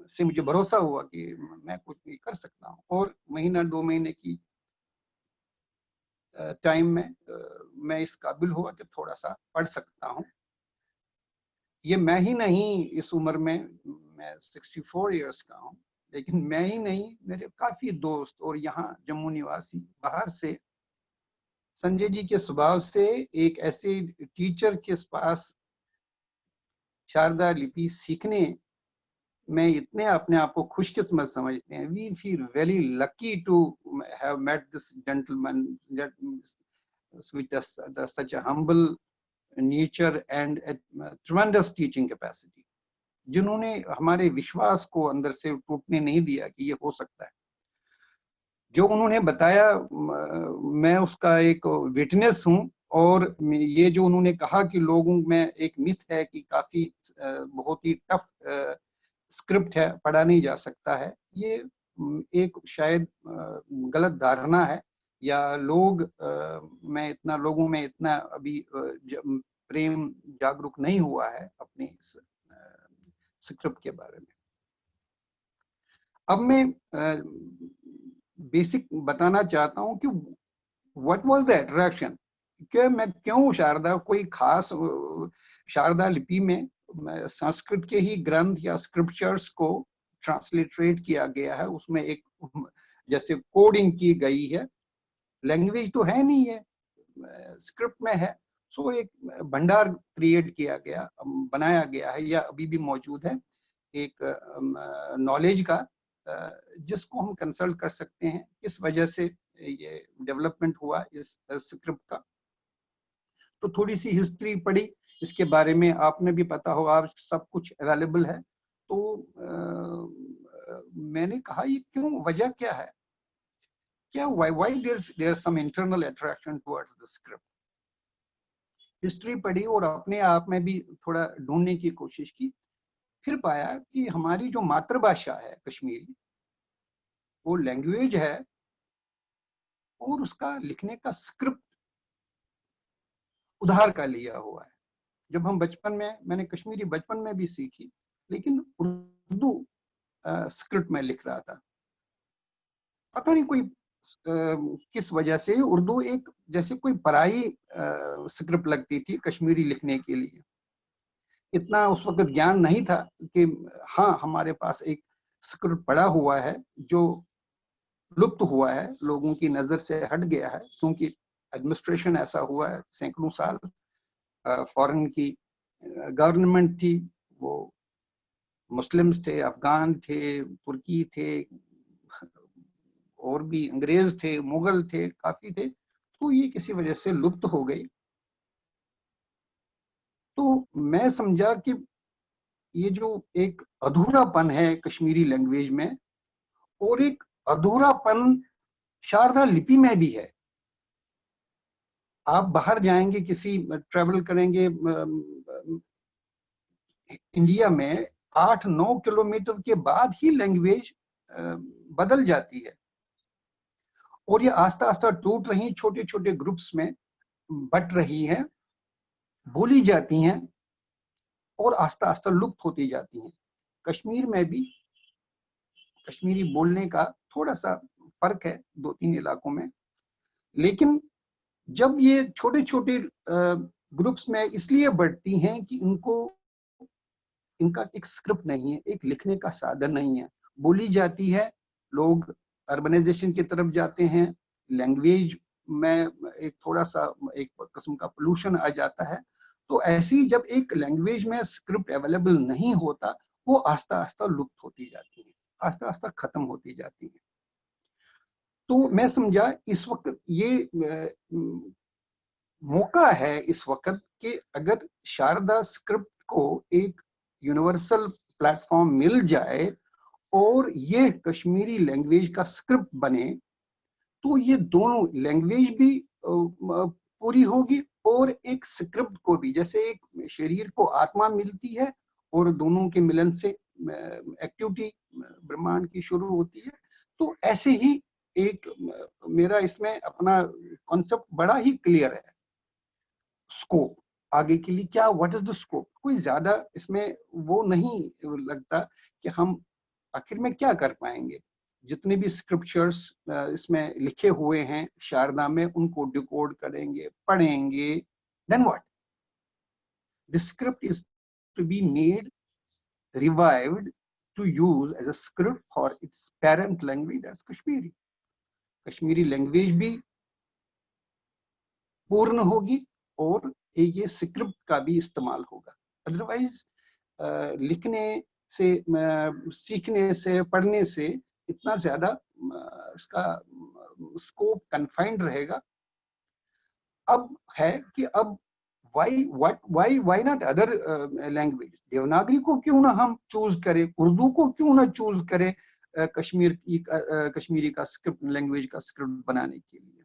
से मुझे भरोसा हुआ कि मैं कुछ भी कर सकता हूँ। और महीना 2 महीने की टाइम में मैं इस काबिल हुआ कि थोड़ा सा पढ़ सकता हूँ। ये मैं ही नहीं, इस उम्र में मैं 64 इयर्स का हूँ, लेकिन मैं ही नहीं, मेरे काफी दोस्त और यहाँ जम्मू निवासी बाहर से संजय जी के स्वभाव से एक ऐसे टीचर के पास शारदा लिपि सीखने में इतने अपने आप को खुशकिस्मत समझते हैं। We feel very lucky to have met this gentleman with such a humble nature and a tremendous teaching capacity, जिन्होंने हमारे विश्वास को अंदर से टूटने नहीं दिया कि ये हो सकता है। जो उन्होंने बताया मैं उसका एक विटनेस हूँ, और ये जो उन्होंने कहा कि लोगों में एक मिथ है कि काफी बहुत ही टफ स्क्रिप्ट है, पढ़ा नहीं जा सकता है, ये एक शायद गलत धारणा है। या लोग मैं इतना लोगों में इतना अभी प्रेम जागरूक नहीं हुआ है अपने स्क्रिप्ट के बारे में। अब मैं बेसिक बताना चाहता हूं कि व्हाट वाज द अट्रैक्शन, कि मैं क्यों शारदा, कोई खास शारदा लिपि में संस्कृत के ही ग्रंथ या स्क्रिप्चर्स को ट्रांसलिटरेट किया गया है, उसमें एक जैसे कोडिंग की गई है, लैंग्वेज तो है नहीं है, स्क्रिप्ट में है, सो एक भंडार क्रिएट किया गया, बनाया गया है या अभी भी मौजूद है एक नॉलेज का, जिसको हम कंसल्ट कर सकते हैं किस वजह से ये डेवलपमेंट हुआ इस स्क्रिप्ट का। तो थोड़ी सी हिस्ट्री पढ़ी इसके बारे में, आपने भी पता होगा, आज सब कुछ अवेलेबल है। तो मैंने कहा ये क्यों, वजह क्या है, क्या why there's some internal attraction towards the script। History पढ़ी और अपने आप में भी थोड़ा ढूंढने की कोशिश की, फिर पाया कि हमारी जो मातृभाषा है कश्मीरी, वो लैंग्वेज है और उसका लिखने का स्क्रिप्ट उधार का लिया हुआ है। जब हम बचपन में, मैंने कश्मीरी बचपन में भी सीखी, लेकिन उर्दू स्क्रिप्ट में लिख रहा था, पता नहीं कोई किस वजह से उर्दू एक जैसे कोई पराई स्क्रिप्ट लगती थी कश्मीरी लिखने के लिए। इतना उस वक्त ज्ञान नहीं था कि हाँ हमारे पास एक स्क्रिप्ट पड़ा हुआ है जो लुप्त हुआ है, लोगों की नजर से हट गया है, क्योंकि एडमिनिस्ट्रेशन ऐसा हुआ है, सैकड़ों साल फॉरेन की गवर्नमेंट थी, वो मुस्लिम्स थे, अफगान थे, तुर्की थे, और भी अंग्रेज थे, मुगल थे, काफी थे, तो ये किसी वजह से लुप्त हो गई। तो मैं समझा कि ये जो एक अधूरापन है कश्मीरी लैंग्वेज में, और एक अधूरापन शारदा लिपि में भी है। आप बाहर जाएंगे, किसी ट्रेवल करेंगे इंडिया में, 8-9 किलोमीटर के बाद ही लैंग्वेज बदल जाती है, और ये आस्ता आस्ता टूट रही, छोटे छोटे ग्रुप्स में बट रही हैं, बोली जाती हैं और आस्ता आस्ता लुप्त होती जाती हैं। कश्मीर में भी कश्मीरी बोलने का थोड़ा सा फर्क है 2-3 इलाकों में, लेकिन जब ये छोटे छोटे ग्रुप्स में इसलिए बढ़ती हैं कि इनका एक स्क्रिप्ट नहीं है, एक लिखने का साधन नहीं है, बोली जाती है, लोग अर्बनाइजेशन की तरफ जाते हैं, लैंग्वेज में एक थोड़ा सा एक किस्म का पोल्यूशन आ जाता है। तो ऐसी जब एक लैंग्वेज में स्क्रिप्ट अवेलेबल नहीं होता, वो आस्ता आस्ता लुप्त होती जाती है, आस्ता आस्ता खत्म होती जाती है। तो मैं समझा इस वक्त ये मौका है इस वक्त कि अगर शारदा स्क्रिप्ट को एक यूनिवर्सल प्लेटफॉर्म मिल जाए और ये कश्मीरी लैंग्वेज का स्क्रिप्ट बने, तो ये दोनों लैंग्वेज भी पूरी होगी और एक स्क्रिप्ट को भी, जैसे एक शरीर को आत्मा मिलती है और दोनों के मिलन से एक्टिविटी ब्रह्मांड की शुरू होती है, तो ऐसे ही एक मेरा इसमें अपना कॉन्सेप्ट बड़ा ही क्लियर है। स्कोप आगे के लिए क्या, व्हाट इज द स्कोप, कोई ज्यादा इसमें वो नहीं लगता कि हम आखिर में क्या कर पाएंगे। जितने भी स्क्रिप्चर्स इसमें लिखे हुए हैं शारदा में, उनको डिकोड करेंगे, पढ़ेंगे, then what, the script is to be made revived to use as a script for its parent language, that's Kashmiri. Kashmiri language भी पूर्ण होगी और ये स्क्रिप्ट का भी इस्तेमाल होगा। अदरवाइज लिखने से, सीखने से, पढ़ने से इतना ज्यादा इसका स्कोप कन्फाइंड रहेगा। अब है कि अब why not other language? Devanagari को क्यों ना हम चूज करें, उर्दू को क्यों ना चूज करें कश्मीरी का स्क्रिप्ट, लैंग्वेज का स्क्रिप्ट बनाने के लिए।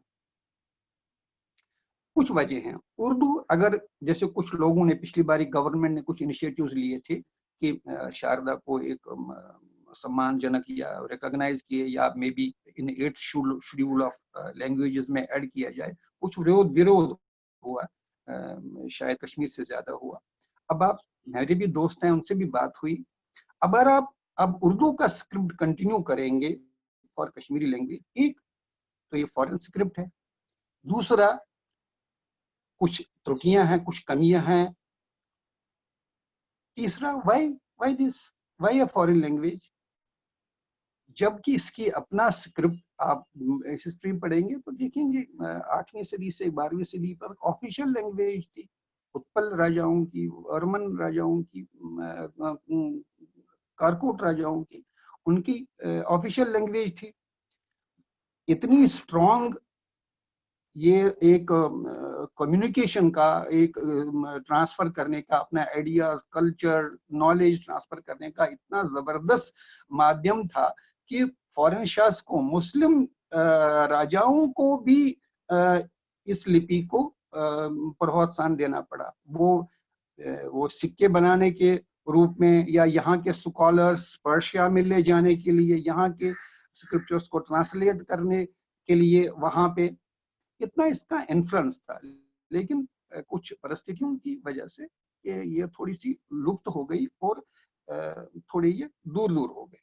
कुछ वजह हैं। उर्दू, अगर जैसे कुछ लोगों ने पिछली बारी गवर्नमेंट ने कुछ इनिशिएटिव्स लिए थे कि शारदा को एक सम्मानजनक या रिकॉग्नाइज किए या may be in 8th schedule of languages में ऐड किया जाए। कुछ विरोध हुआ, शायद कश्मीर से ज्यादा हुआ। अब आप, मेरे भी दोस्त हैं, उनसे भी बात हुई, अगर आप अब उर्दू का स्क्रिप्ट कंटिन्यू करेंगे फॉर कश्मीरी लैंग्वेज, एक तो ये फॉरेन स्क्रिप्ट है, दूसरा कुछ त्रुटियां हैं, कुछ कमियां हैं, तीसरा व्हाई अ फॉरेन लैंग्वेज, जबकि इसकी अपना स्क्रिप्ट आप हिस्ट्री पढ़ेंगे तो देखेंगे 8वीं सदी से 12वीं सदी पर ऑफिशियल लैंग्वेज थी, उत्पल राजाओं की, अर्मन राजाओं की, कारकोट राजाओं की, उनकी ऑफिशियल लैंग्वेज थी। इतनी स्ट्रॉन्ग ये एक कम्युनिकेशन का, एक ट्रांसफर करने का, अपना आइडियाज, कल्चर, नॉलेज ट्रांसफर करने का इतना जबरदस्त माध्यम था कि फॉरेन शासकों, मुस्लिम राजाओं को भी इस लिपि को प्रोत्साहन देना पड़ा। वो सिक्के बनाने के रूप में, या यहाँ के स्कॉलर्स पर्शिया में ले जाने के लिए, यहाँ के स्क्रिप्चर्स को ट्रांसलेट करने के लिए वहां पे इतना इसका इन्फ्लुएंस था। लेकिन कुछ परिस्थितियों की वजह से ये थोड़ी सी लुप्त हो गई और थोड़ी ये दूर हो गई।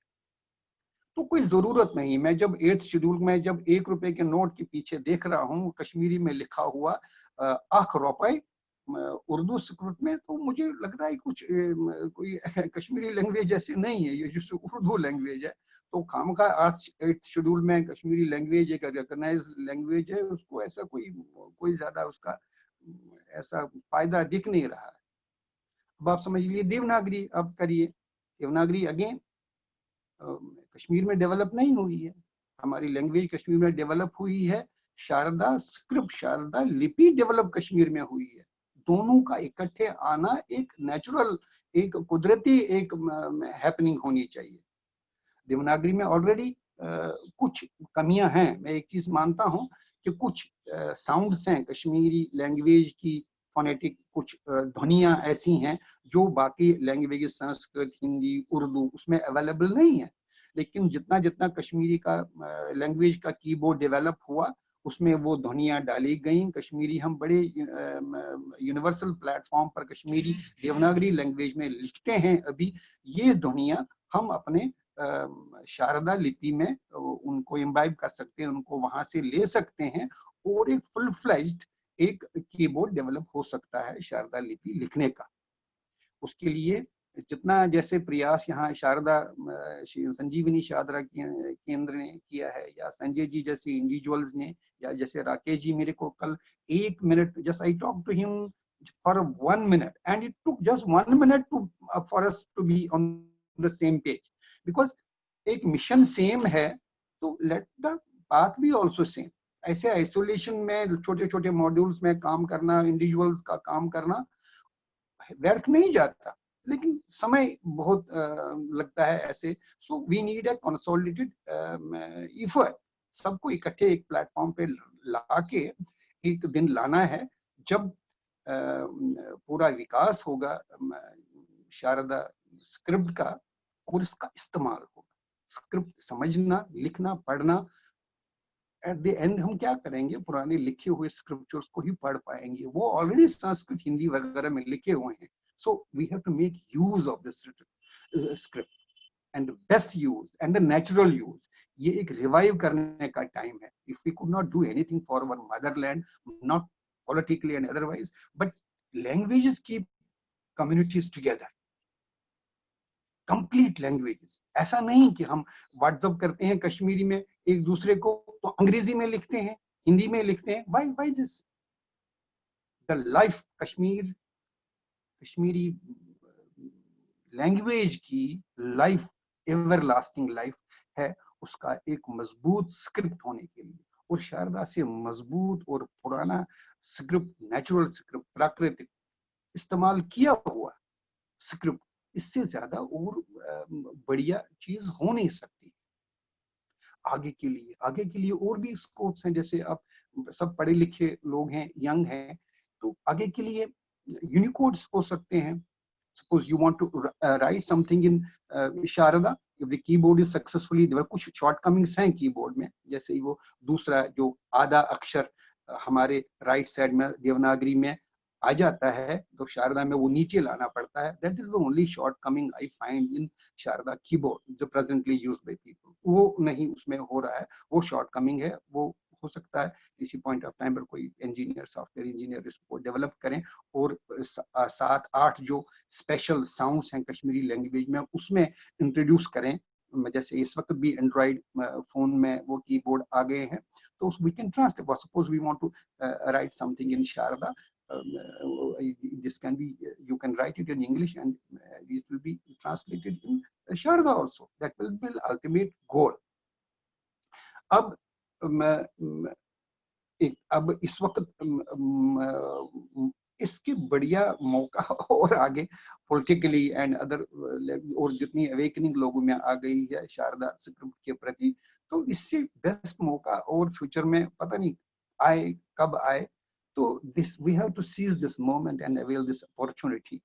तो कोई जरूरत नहीं, मैं जब 8th शेड्यूल में जब 1 रुपए के नोट के पीछे देख रहा हूँ कश्मीरी में लिखा हुआ आख रुपए उर्दू स्क्रिप्ट में, तो मुझे लग रहा है कुछ कोई कश्मीरी लैंग्वेज ऐसी नहीं है, ये जो उर्दू लैंग्वेज है। तो खामखा 8th शेड्यूल में कश्मीरी लैंग्वेज एक रिकॉग्नाइज लैंग्वेज है, उसको ऐसा कोई ज्यादा उसका ऐसा फायदा दिख नहीं रहा है। अब आप समझ लीजिए देवनागरी, अब करिए देवनागरी, अगेन कश्मीर में डेवलप नहीं हुई है, हमारी लैंग्वेज कश्मीर में डेवलप हुई है, शारदा स्क्रिप्ट, शारदा लिपि डेवलप कश्मीर में हुई है। दोनों का इकट्ठे आना एक नेचुरल, एक कुदरती एक हैपनिंग होनी चाहिए। देवनागरी में ऑलरेडी कुछ कमियां हैं, मैं एक चीज मानता हूं कि कुछ साउंड्स हैं कश्मीरी लैंग्वेज की, फोनेटिक कुछ ध्वनियां ऐसी हैं जो बाकी लैंग्वेज संस्कृत, हिंदी, उर्दू उसमें अवेलेबल नहीं है। लेकिन जितना जितना कश्मीरी का लैंग्वेज का कीबोर्ड डेवलप हुआ, उसमें वो ध्वनियां डाली गई। कश्मीरी हम बड़े यूनिवर्सल प्लेटफॉर्म पर कश्मीरी देवनागरी लैंग्वेज में लिखते हैं। अभी ये ध्वनियां हम अपने शारदा लिपि में उनको इम्बाइब कर सकते हैं, उनको वहां से ले सकते हैं, और एक फुल फ्लेज्ड एक कीबोर्ड डेवलप हो सकता है शारदा लिपि लिखने का। उसके लिए जितना जैसे प्रयास यहाँ शारदा संजीवनी शारदा केंद्र ने किया है, या संजय जी जैसे इंडिविजुअल्स ने, या जैसे राकेश जी, मेरे को कल 1 minute, just I talk to him for 1 minute and it took just 1 minute to for us to be on the same page, because एक मिशन सेम है, तो let the path be also same. ऐसे isolation में छोटे छोटे modules में काम करना, इंडिविजुअल्स का काम करना व्यर्थ नहीं जाता, लेकिन समय बहुत लगता है ऐसे। So we need a consolidated effort, सबको इकट्ठे एक प्लेटफॉर्म पे लाके एक दिन लाना है जब पूरा विकास होगा शारदा स्क्रिप्ट का, और इसका इस्तेमाल होगा। स्क्रिप्ट समझना, लिखना, पढ़ना, एट द एंड हम क्या करेंगे, पुराने लिखे हुए स्क्रिप्चर्स को ही पढ़ पाएंगे, वो ऑलरेडी संस्कृत, हिंदी वगैरह में लिखे हुए हैं। So we have to make use of this script and best use and the natural use. ये एक रिवाइव करने का टाइम है। If we could not do anything for our motherland, नॉट politically and otherwise, but languages keep communities together. Complete languages. ऐसा नहीं कि हम व्हाट्सएप करते हैं कश्मीरी में एक दूसरे को, तो अंग्रेजी में लिखते हैं, हिंदी में लिखते हैं। Why this? The life Kashmiri language की लाइफ, एवरलास्टिंग लाइफ है, उसका एक मजबूत स्क्रिप्ट होने के लिए, और शारदा से मजबूत और पुराना स्क्रिप्ट, नेचुरल स्क्रिप्ट, प्राकृतिक इस्तेमाल किया हुआ स्क्रिप्ट, इससे ज्यादा और बढ़िया चीज हो नहीं सकती। आगे के लिए और भी स्कोप्स हैं, जैसे आप सब पढ़े लिखे लोग हैं, यंग हैं, तो आगे के लिए यूनिकोड्स हो सकते हैं, suppose you want to write something in Sharada, if the keyboard is successfully developed, कुछ shortcomings हैं कीबोर्ड में, जैसे वो दूसरा जो आधा अक्षर हमारे राइट साइड में देवनागरी में आ जाता है तो शारदा में वो नीचे लाना पड़ता है. That is the only shortcoming I find in Sharada keyboard, जो presently used by people. वो नहीं उसमें हो रहा है, वो shortcoming है. वो हो सकता है किसी पॉइंट ऑफ टाइम पर कोई इंजीनियर, सॉफ्टवेयर इंजीनियर इसको डेवलप करें और 7-8 जो स्पेशल साउंड्स हैं कश्मीरी लैंग्वेज में उसमें इंट्रोड्यूस करें. जैसे इस वक्त भी एंड्रॉइड फोन में वो कीबोर्ड आ गए हैं तो we can translate. Suppose we want to write something in Sharada, this can be, you can write it in English and this will be translated in Sharda also. That will be the ultimate goal. अब इस वक्त इसके बढ़िया मौका और आगे politically and other और जितनी अवेकनिंग लोगों में आ गई है शारदा स्क्रिप्ट के प्रति, तो इससे बेस्ट मौका और फ्यूचर में पता नहीं आए कब आए. So this, we have to seize this moment and avail this opportunity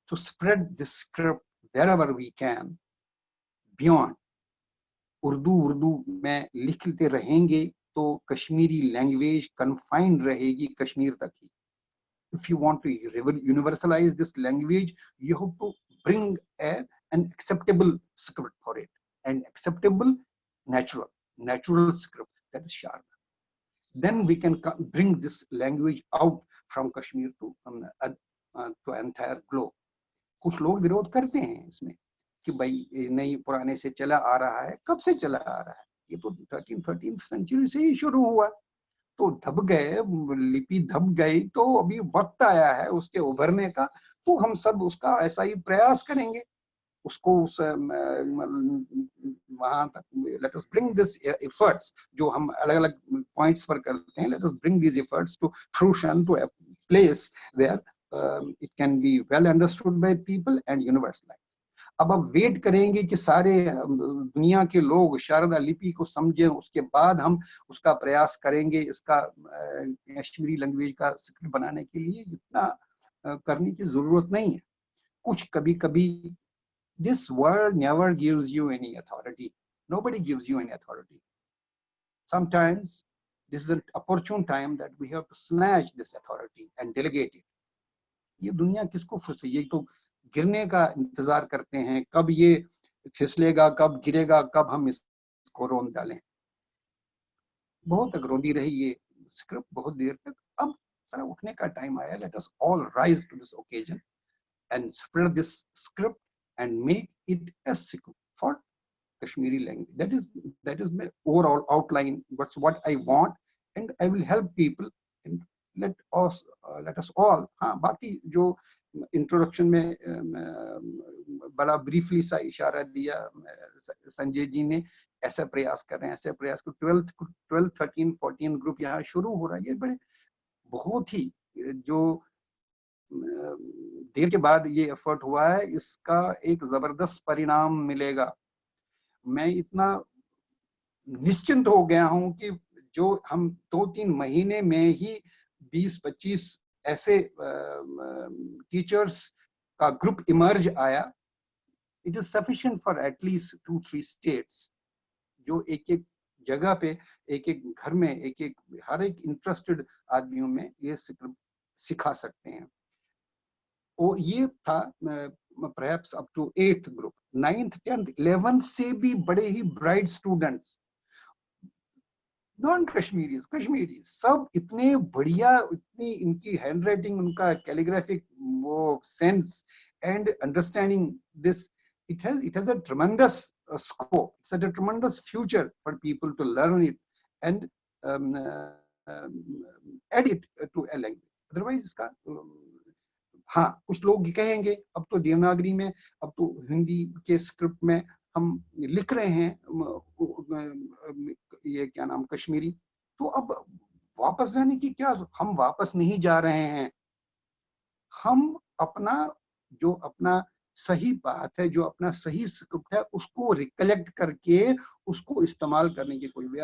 to spread this script wherever we can beyond. Urdu में लिखते रहेंगे तो कश्मीरी लैंग्वेज कन्फाइंड रहेगी कश्मीर तक ही. If you want to universalize this language, you have to bring an acceptable script for it, an acceptable natural script, that is Sharda. Then we can bring this language out from Kashmir to entire globe. कुछ लोग विरोध करते हैं इसमें कि भाई नहीं पुराने से चला आ रहा है. कब से चला आ रहा है? ये तो 13th सेंचुरी से ही शुरू हुआ. तो दब गए, लिपि दब गई, तो अभी वक्त आया है उसके उभरने का. तो हम सब उसका ऐसा ही प्रयास करेंगे उसको उस वहां तक. Let us bring this efforts जो हम अलग अलग पॉइंट्स पर करते हैं. Let us bring this efforts to fruition, to a place where it can be well understood by people and universalized. अब वेट करेंगे कि सारे दुनिया के लोग शारदा लिपि को समझें, उसके बाद हम उसका प्रयास करेंगे इसका कश्मीरी लैंग्वेज का स्क्रिप्ट बनाने के लिए. इतना करने की जरूरत नहीं है. कुछ कभी कभी this world never gives you any authority. Nobody gives you any authority. Sometimes this is an opportune time that we have to snatch this authority and delegate it. ये दुनिया किसको फुर्सत, ये तो गिरने का इंतजार करते हैं, कब ये फिसलेगा, कब गिरेगा, कब हम इसको रोन डालें. बहुत तक रोंदी रही ये स्क्रिप्ट बहुत देर तक. अब सारा उठने का टाइम आया. Let us all rise to this occasion and spread this script and make it a script for Kashmiri language. That is my overall outline. That's what I want, and I will help people. And let us all. हाँ, बाकी जो introduction में बड़ा briefly सा इशारा दिया संजय जी ने, ऐसा प्रयास कर रहे हैं, ऐसे प्रयास को 12, 13, 14 ग्रुप यहाँ शुरू हो रहा है. ये बड़े बहुत ही जो देर के बाद ये एफर्ट हुआ है, इसका एक जबरदस्त परिणाम मिलेगा. मैं इतना निश्चिंत हो गया हूं कि जो हम 2-3 महीने में ही 20-25 ऐसे टीचर्स का ग्रुप इमर्ज आया. It is sufficient for at least 2-3 states, जो एक जगह पे एक घर में एक हर एक इंटरेस्टेड आदमियों में ये सिखा सकते हैं. और ये था perhaps up to 8th group. 9th, 10th, 11th से भी बड़े ही bright students, non Kashmiris, Kashmiri सब इतने बढ़िया, इतनी इनकी हैंड राइटिंग, उनका कैलीग्राफिक वो sense and understanding this, it has a tremendous scope. It's a tremendous future for people to learn it and add it to a language. Otherwise इसका हाँ, कुछ लोग कहेंगे अब तो देवनागरी में, अब तो हिंदी के स्क्रिप्ट में हम लिख रहे हैं ये क्या नाम कश्मीरी, तो अब वापस जाने की क्या, हम वापस नहीं जा रहे हैं. हम अपना सही बात है, जो अपना सही स्क्रिप्ट है, उसको रिकलेक्ट करके उसको इस्तेमाल करने की कोई, we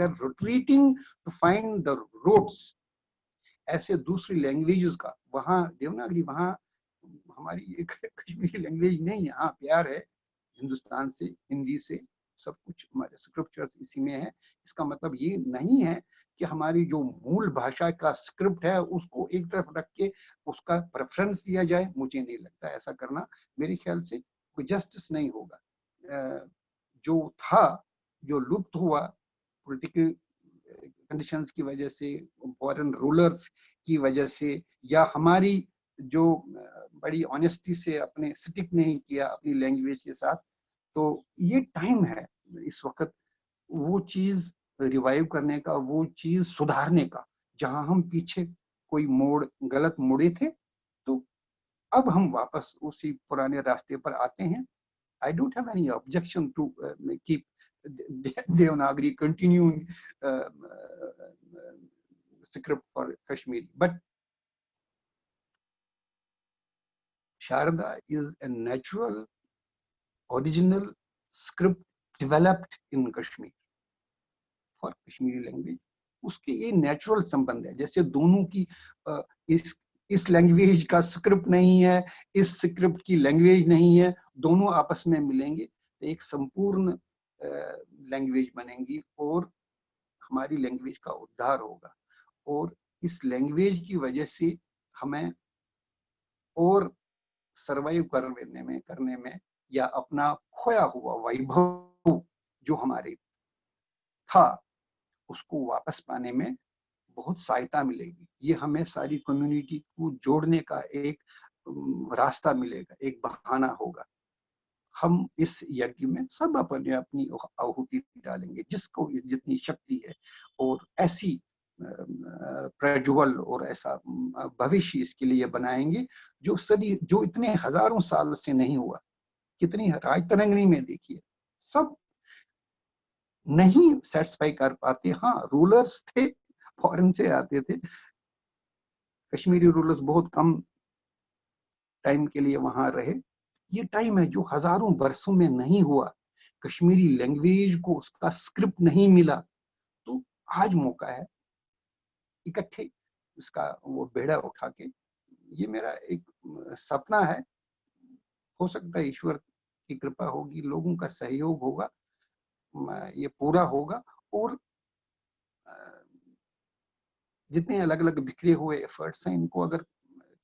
are retreating to find the roots. ऐसे दूसरी लैंग्वेजेस का, वहाँ देवनागरी, वहाँ हमारी एक कश्मीरी लैंग्वेज नहीं है। हाँ, प्यार है हिंदुस्तान से, हिंदी से, सब कुछ हमारे स्क्रिप्चर्स इसी में है। इसका मतलब ये नहीं है कि हमारी जो मूल भाषा का स्क्रिप्ट है उसको एक तरफ रख के उसका प्रेफरेंस दिया जाए। मुझे नहीं लगता ऐसा करना, मेरे ख्याल से कोई जस्टिस नहीं होगा। जो था, जो लुप्त हुआ पॉलिटिकल कंडीशंस की वजह से, फॉरेन रूलर्स की वजह से, या हमारी जो बड़ी ऑनेस्टी से अपने स्टिक नहीं किया अपनी लैंग्वेज के साथ, तो ये टाइम है इस वक्त वो चीज रिवाइव करने का, वो चीज सुधारने का, जहां हम पीछे कोई मोड़ गलत मुड़े थे, तो अब हम वापस उसी पुराने रास्ते पर आते हैं। I don't have any objection to keep Devanagari continuing script for Kashmiri, but Sharda is a natural, original script developed in Kashmir for Kashmiri language. उसके ये नेचुरल संबंध है, जैसे दोनों की इस लैंग्वेज का स्क्रिप्ट नहीं है, इस स्क्रिप्ट की लैंग्वेज नहीं है, दोनों आपस में मिलेंगे तो एक संपूर्ण लैंग्वेज बनेंगी और हमारी लैंग्वेज का उद्धार होगा। और इस लैंग्वेज की वजह से हमें और सर्वाइव करने में या अपना खोया हुआ वैभव जो हमारे था उसको वापस पाने में बहुत सहायता मिलेगी। ये हमें सारी कम्युनिटी को जोड़ने का एक रास्ता मिलेगा, एक बहाना होगा। हम इस यज्ञ में सब अपने अपनी आहुति डालेंगे, जिसको जितनी शक्ति है, और ऐसी प्रज्वल और ऐसा भविष्य इसके लिए बनाएंगे जो इतने हजारों साल से नहीं हुआ। कितनी राजतरंगिणी में देखिए, सब नहीं सेटिस्फाई कर पाते। हाँ, रूलर्स थे, फॉरेन से आते थे, कश्मीरी रूलर्स बहुत कम टाइम के लिए वहां रहे। ये टाइम है जो हजारों वर्षों में नहीं हुआ। कश्मीरी लैंग्वेज को उसका स्क्रिप्ट नहीं मिला, तो आज मौका है इकट्ठे इसका वो बेड़ा उठा के। ये मेरा एक सपना है, हो सकता है ईश्वर की कृपा होगी, लोगों का सहयोग होगा, ये पूरा होगा। और जितने अलग अलग बिखरे हुए एफर्ट्स हैं, इनको अगर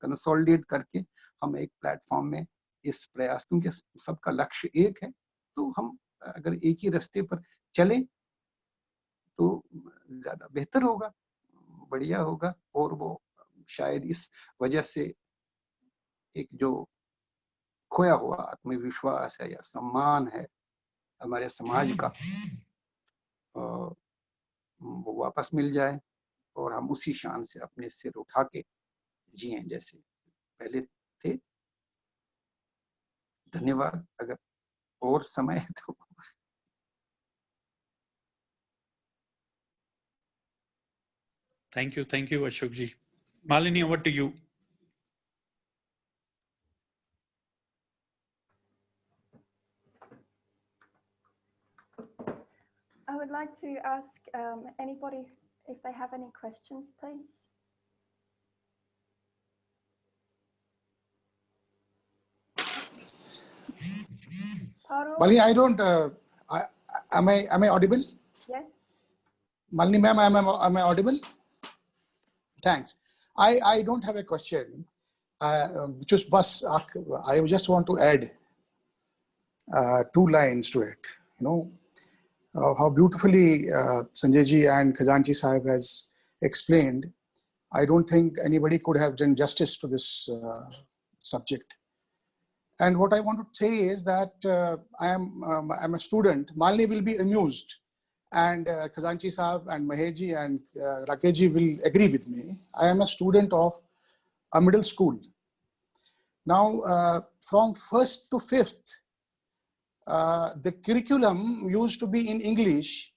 कंसोलिडेट करके हम एक प्लेटफॉर्म में इस प्रयास, क्योंकि सबका लक्ष्य एक है, तो हम अगर एक ही रास्ते पर चलें तो ज्यादा बेहतर होगा, बढ़िया होगा। और वो शायद इस वजह से एक जो खोया हुआ आत्मविश्वास है या सम्मान है हमारे समाज का, वो वापस मिल जाए और हम उसी शान से अपने सिर उठा के जिए जैसे पहले थे। धन्यवाद। अगर और समय है तो Thank you, Ashok ji. Malini, over to you. I would like to ask anybody if they have any questions, please. Parul? Malini, I don't. Am I audible? Yes. Malini ma'am, am I audible? Thanks. I don't have a question. I just want to add 2 lines to it. You know how beautifully Sanjay ji and Khazanchi Sahib has explained. I don't think anybody could have done justice to this subject. And what I want to say is that I'm a student. Malini will be amused, and Khazanchi Sahib and Maheji and Rakesh will agree with me. I am a student of a middle school. Now, from 1st to 5th, the curriculum used to be in English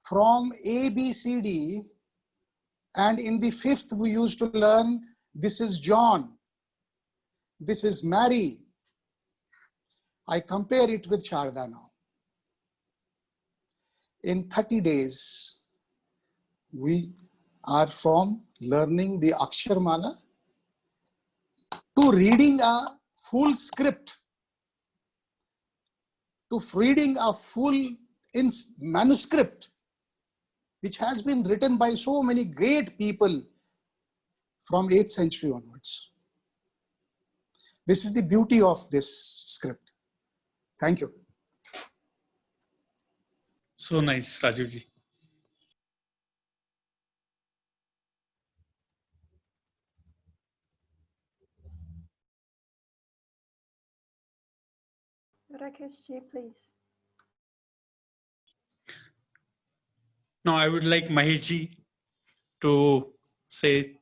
from A, B, C, D, and in the 5th we used to learn, this is John, this is Mary. I compare it with Sharda now. In 30 days, we are from learning the Aksharmala to reading a full script, to reading a full manuscript, which has been written by so many great people from 8th century onwards. This is the beauty of this script. Thank you. So nice, Rajiv ji. Rakesh ji, please. Now I would like Mahesh ji to say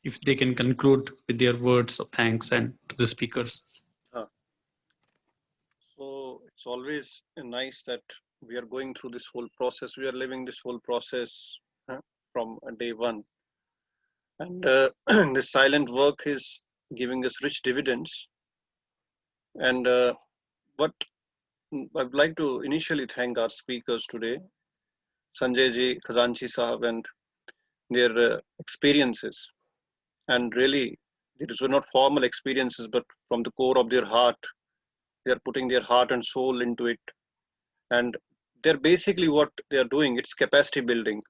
if they can conclude with their words of thanks and to the speakers. So it's always nice that we are going through this whole process. We are living this whole process from day one. And this silent work is giving us rich dividends. And what I'd like to initially thank our speakers today, Sanjay ji, Khazanchi Sahab, and their experiences. And really, these were not formal experiences, but from the core of their heart, they are putting their heart and soul into it. And they're basically what they are doing, it's capacity building.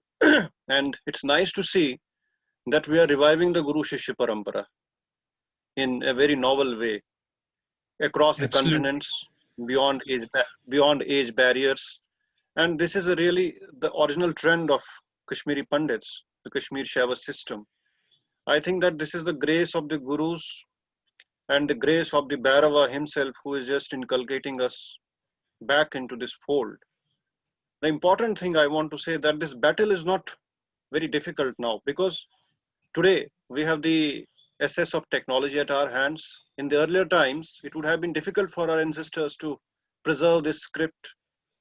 And it's nice to see that we are reviving the Guru Shishya Parampara in a very novel way across the continents, beyond age barriers. And this is really the original trend of Kashmiri Pandits, the Kashmir Shaiva system. I think that this is the grace of the Gurus and the grace of the Bhairava himself, who is just inculcating us back into this fold. The important thing I want to say that this battle is not very difficult now, because today we have the access of technology at our hands. In the earlier times, it would have been difficult for our ancestors to preserve this script,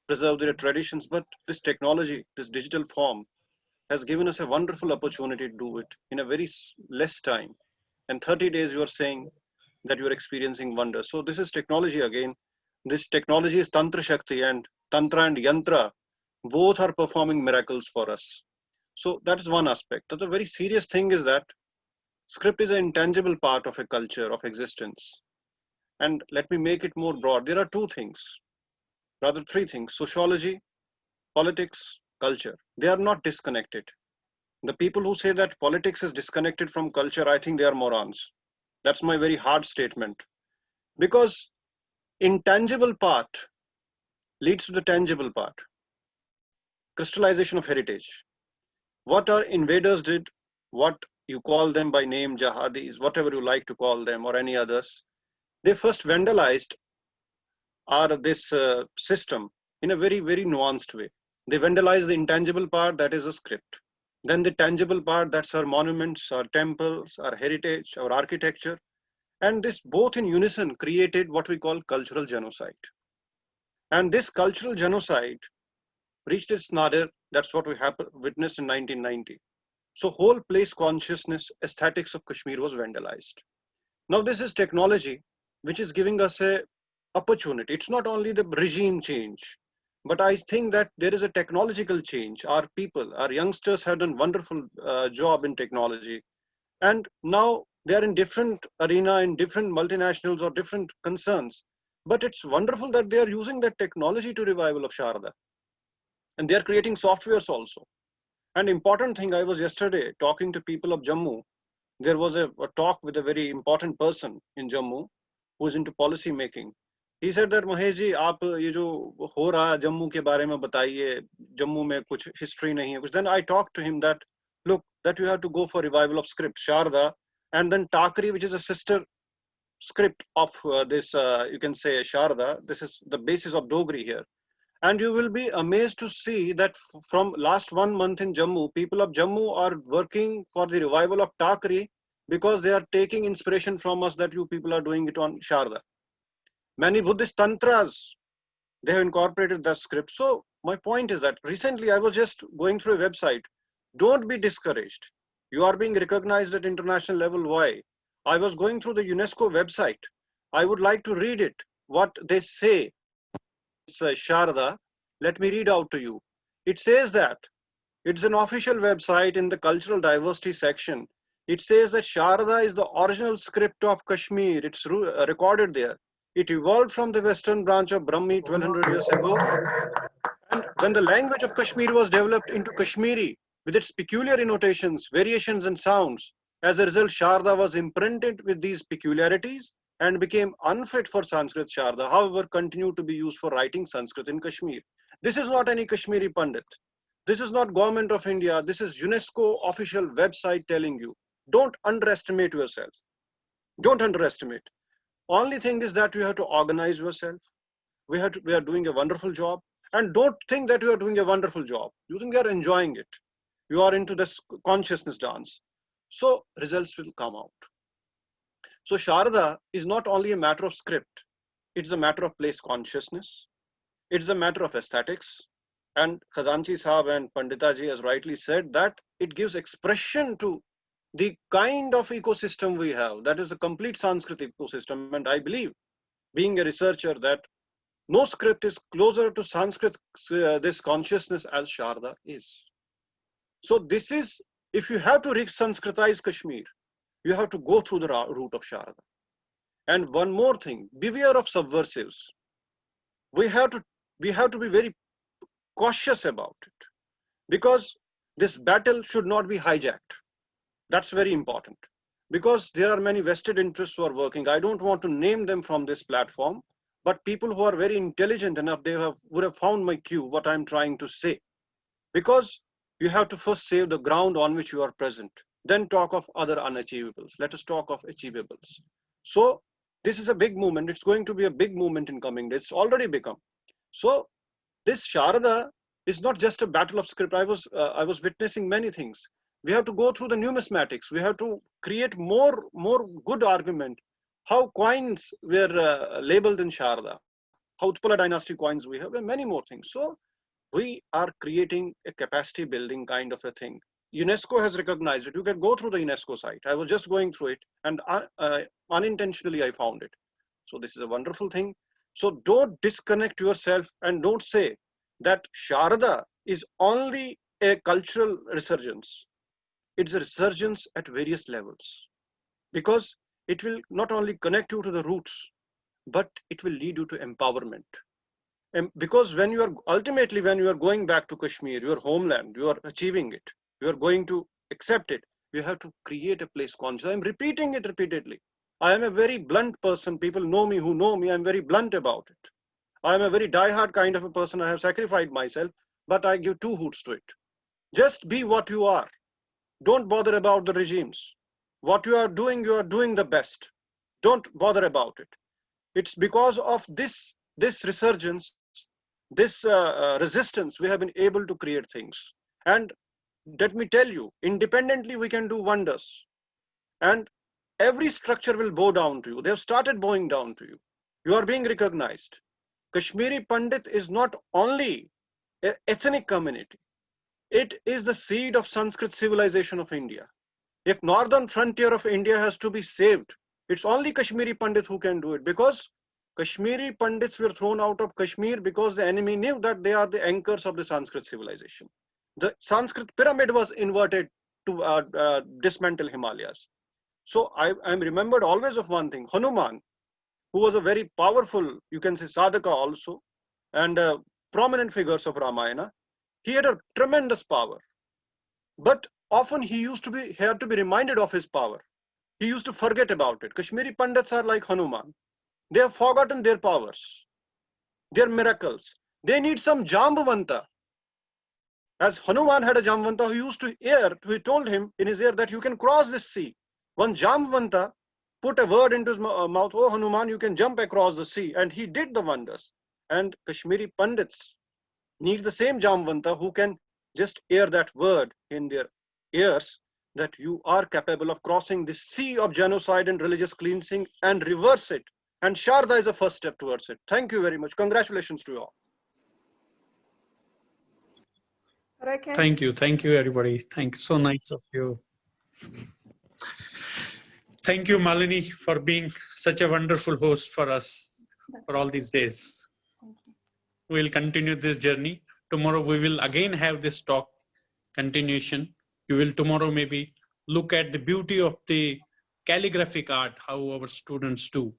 preserve their traditions, but this technology, this digital form, has given us a wonderful opportunity to do it in a very less time. And 30 days you are saying that you are experiencing wonders. So this is technology again. This technology is Tantra Shakti, and Tantra and Yantra both are performing miracles for us. So that is one aspect. The very serious thing is that script is an intangible part of a culture of existence. And let me make it more broad. There are two things, rather three things: sociology, politics, culture. They are not disconnected. The people who say that politics is disconnected from culture, I think they are morons. That's my very hard statement. Because intangible part leads to the tangible part. Crystallization of heritage. What our invaders did, what you call them by name, jihadis, whatever you like to call them, or any others, they first vandalized this system in a very, very nuanced way. They vandalized the intangible part, that is a script. Then the tangible part, that's our monuments, our temples, our heritage, our architecture. And this both in unison created what we call cultural genocide. And this cultural genocide reached its nadir. That's what we witnessed in 1990. So whole place consciousness, aesthetics of Kashmir was vandalized. Now this is technology, which is giving us a opportunity. It's not only the regime change, but I think that there is a technological change. Our people, our youngsters have done wonderful job in technology. And now they are in different arena, in different multinationals or different concerns. But it's wonderful that they are using that technology to revival of Sharda. And they are creating softwares also. And important thing, I was yesterday talking to people of Jammu. There was a talk with a very important person in Jammu who is into policy making. He said that Mahesh ji, आप ये जो हो रहा जम्मू के बारे में बताइए, जम्मू में कुछ history नहीं है कुछ. Then I talked to him that, look, that you have to go for revival of script, Sharda, and then Takri, which is a sister script of this, you can say Sharda. This is the basis of Dogri here. And you will be amazed to see that from last 1 month in Jammu, people of Jammu are working for the revival of Takri because they are taking inspiration from us that you people are doing it on Sharda. Many Buddhist tantras, they have incorporated that script. So my point is that recently I was just going through a website. Don't be discouraged. You are being recognized at international level. Why? I was going through the UNESCO website. I would like to read it, what they say. Sharda, let me read out to you. It says that it's an official website in the cultural diversity section. It says that Sharda is the original script of Kashmir. It's recorded there. It evolved from the western branch of Brahmi 1200 years ago. And when the language of Kashmir was developed into Kashmiri with its peculiar annotations, variations, and sounds, as a result, Sharda was imprinted with these peculiarities and became unfit for Sanskrit. Sharda, however, continued to be used for writing Sanskrit in Kashmir. This is not any Kashmiri Pandit. This is not Government of India. This is UNESCO official website telling you. Don't underestimate yourself. Don't underestimate. Only thing is that you have to organize yourself. We are doing a wonderful job. And don't think that you are doing a wonderful job. You think you are enjoying it. You are into this consciousness dance. So results will come out. So Sharda is not only a matter of script. It's a matter of place consciousness. It's a matter of aesthetics. And Khazanchi Sahab and Panditaji has rightly said that it gives expression to the kind of ecosystem we have. That is the complete Sanskrit ecosystem. And I believe, being a researcher, that no script is closer to Sanskrit, this consciousness, as Sharda is. So this is, if you have to re-Sanskritize Kashmir, you have to go through the route of Sharda. And one more thing, beware of subversives. We have to be very cautious about it, because this battle should not be hijacked. That's very important, because there are many vested interests who are working. I don't want to name them from this platform, but people who are very intelligent enough, would have found my cue, what I'm trying to say. Because you have to first save the ground on which you are present, then talk of other unachievables. Let us talk of achievables. So this is a big movement. It's going to be a big movement in coming days. It's already become. So this Sharda is not just a battle of script. I was witnessing many things. We have to go through the numismatics. We have to create more good argument. How coins were labeled in Sharda, how Utpala dynasty coins we have, and many more things. So we are creating a capacity building kind of a thing. UNESCO has recognized it. You can go through the UNESCO site. I was just going through it, and unintentionally I found it. So this is a wonderful thing. So don't disconnect yourself and don't say that Sharda is only a cultural resurgence. It's a resurgence at various levels, because it will not only connect you to the roots, but it will lead you to empowerment. And because when you are going back to Kashmir, your homeland, you are achieving it, you are going to accept it, you have to create a place conscious. I'm repeating it repeatedly. I am a very blunt person. People know me who know me. I'm very blunt about it. I am a very diehard kind of a person. I have sacrificed myself, but I give 2 hoots to it. Just be what you are. Don't bother about the regimes. What you are doing the best. Don't bother about it. It's because of this resurgence, this resistance, we have been able to create things. And let me tell you, independently we can do wonders. And every structure will bow down to you. They have started bowing down to you. You are being recognized. Kashmiri Pandit is not only an ethnic community. It is the seed of Sanskrit civilization of India. If northern frontier of India has to be saved, it's only Kashmiri Pandit who can do it, because Kashmiri Pandits were thrown out of Kashmir because the enemy knew that they are the anchors of the Sanskrit civilization. The Sanskrit pyramid was inverted to dismantle Himalayas. So I'm remembered always of one thing, Hanuman, who was a very powerful, you can say sadhaka also, and prominent figures of Ramayana. He had a tremendous power, but often he had to be reminded of his power. He used to forget about it. Kashmiri Pandits are like Hanuman. They have forgotten their powers, their miracles. They need some Jambavanta. As Hanuman had a Jambavanta who told him in his ear that you can cross this sea. One Jambavanta put a word into his mouth, oh Hanuman, you can jump across the sea. And he did the wonders. And Kashmiri Pandits need the same Jambavanta who can just air that word in their ears, that you are capable of crossing the sea of genocide and religious cleansing and reverse it. And Sharda is a first step towards it. Thank you very much. Congratulations to you all. Okay. Thank you everybody. Thank you, so nice of you. Thank you, Malini, for being such a wonderful host for us for all these days. We'll continue this journey. Tomorrow we will again have this talk continuation. You will tomorrow maybe look at the beauty of the calligraphic art, how our students do.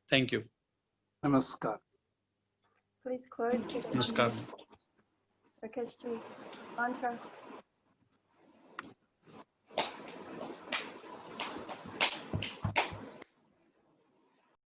Thank you. Namaskar. Please close. Namaskar. Rakesh ji, mantra.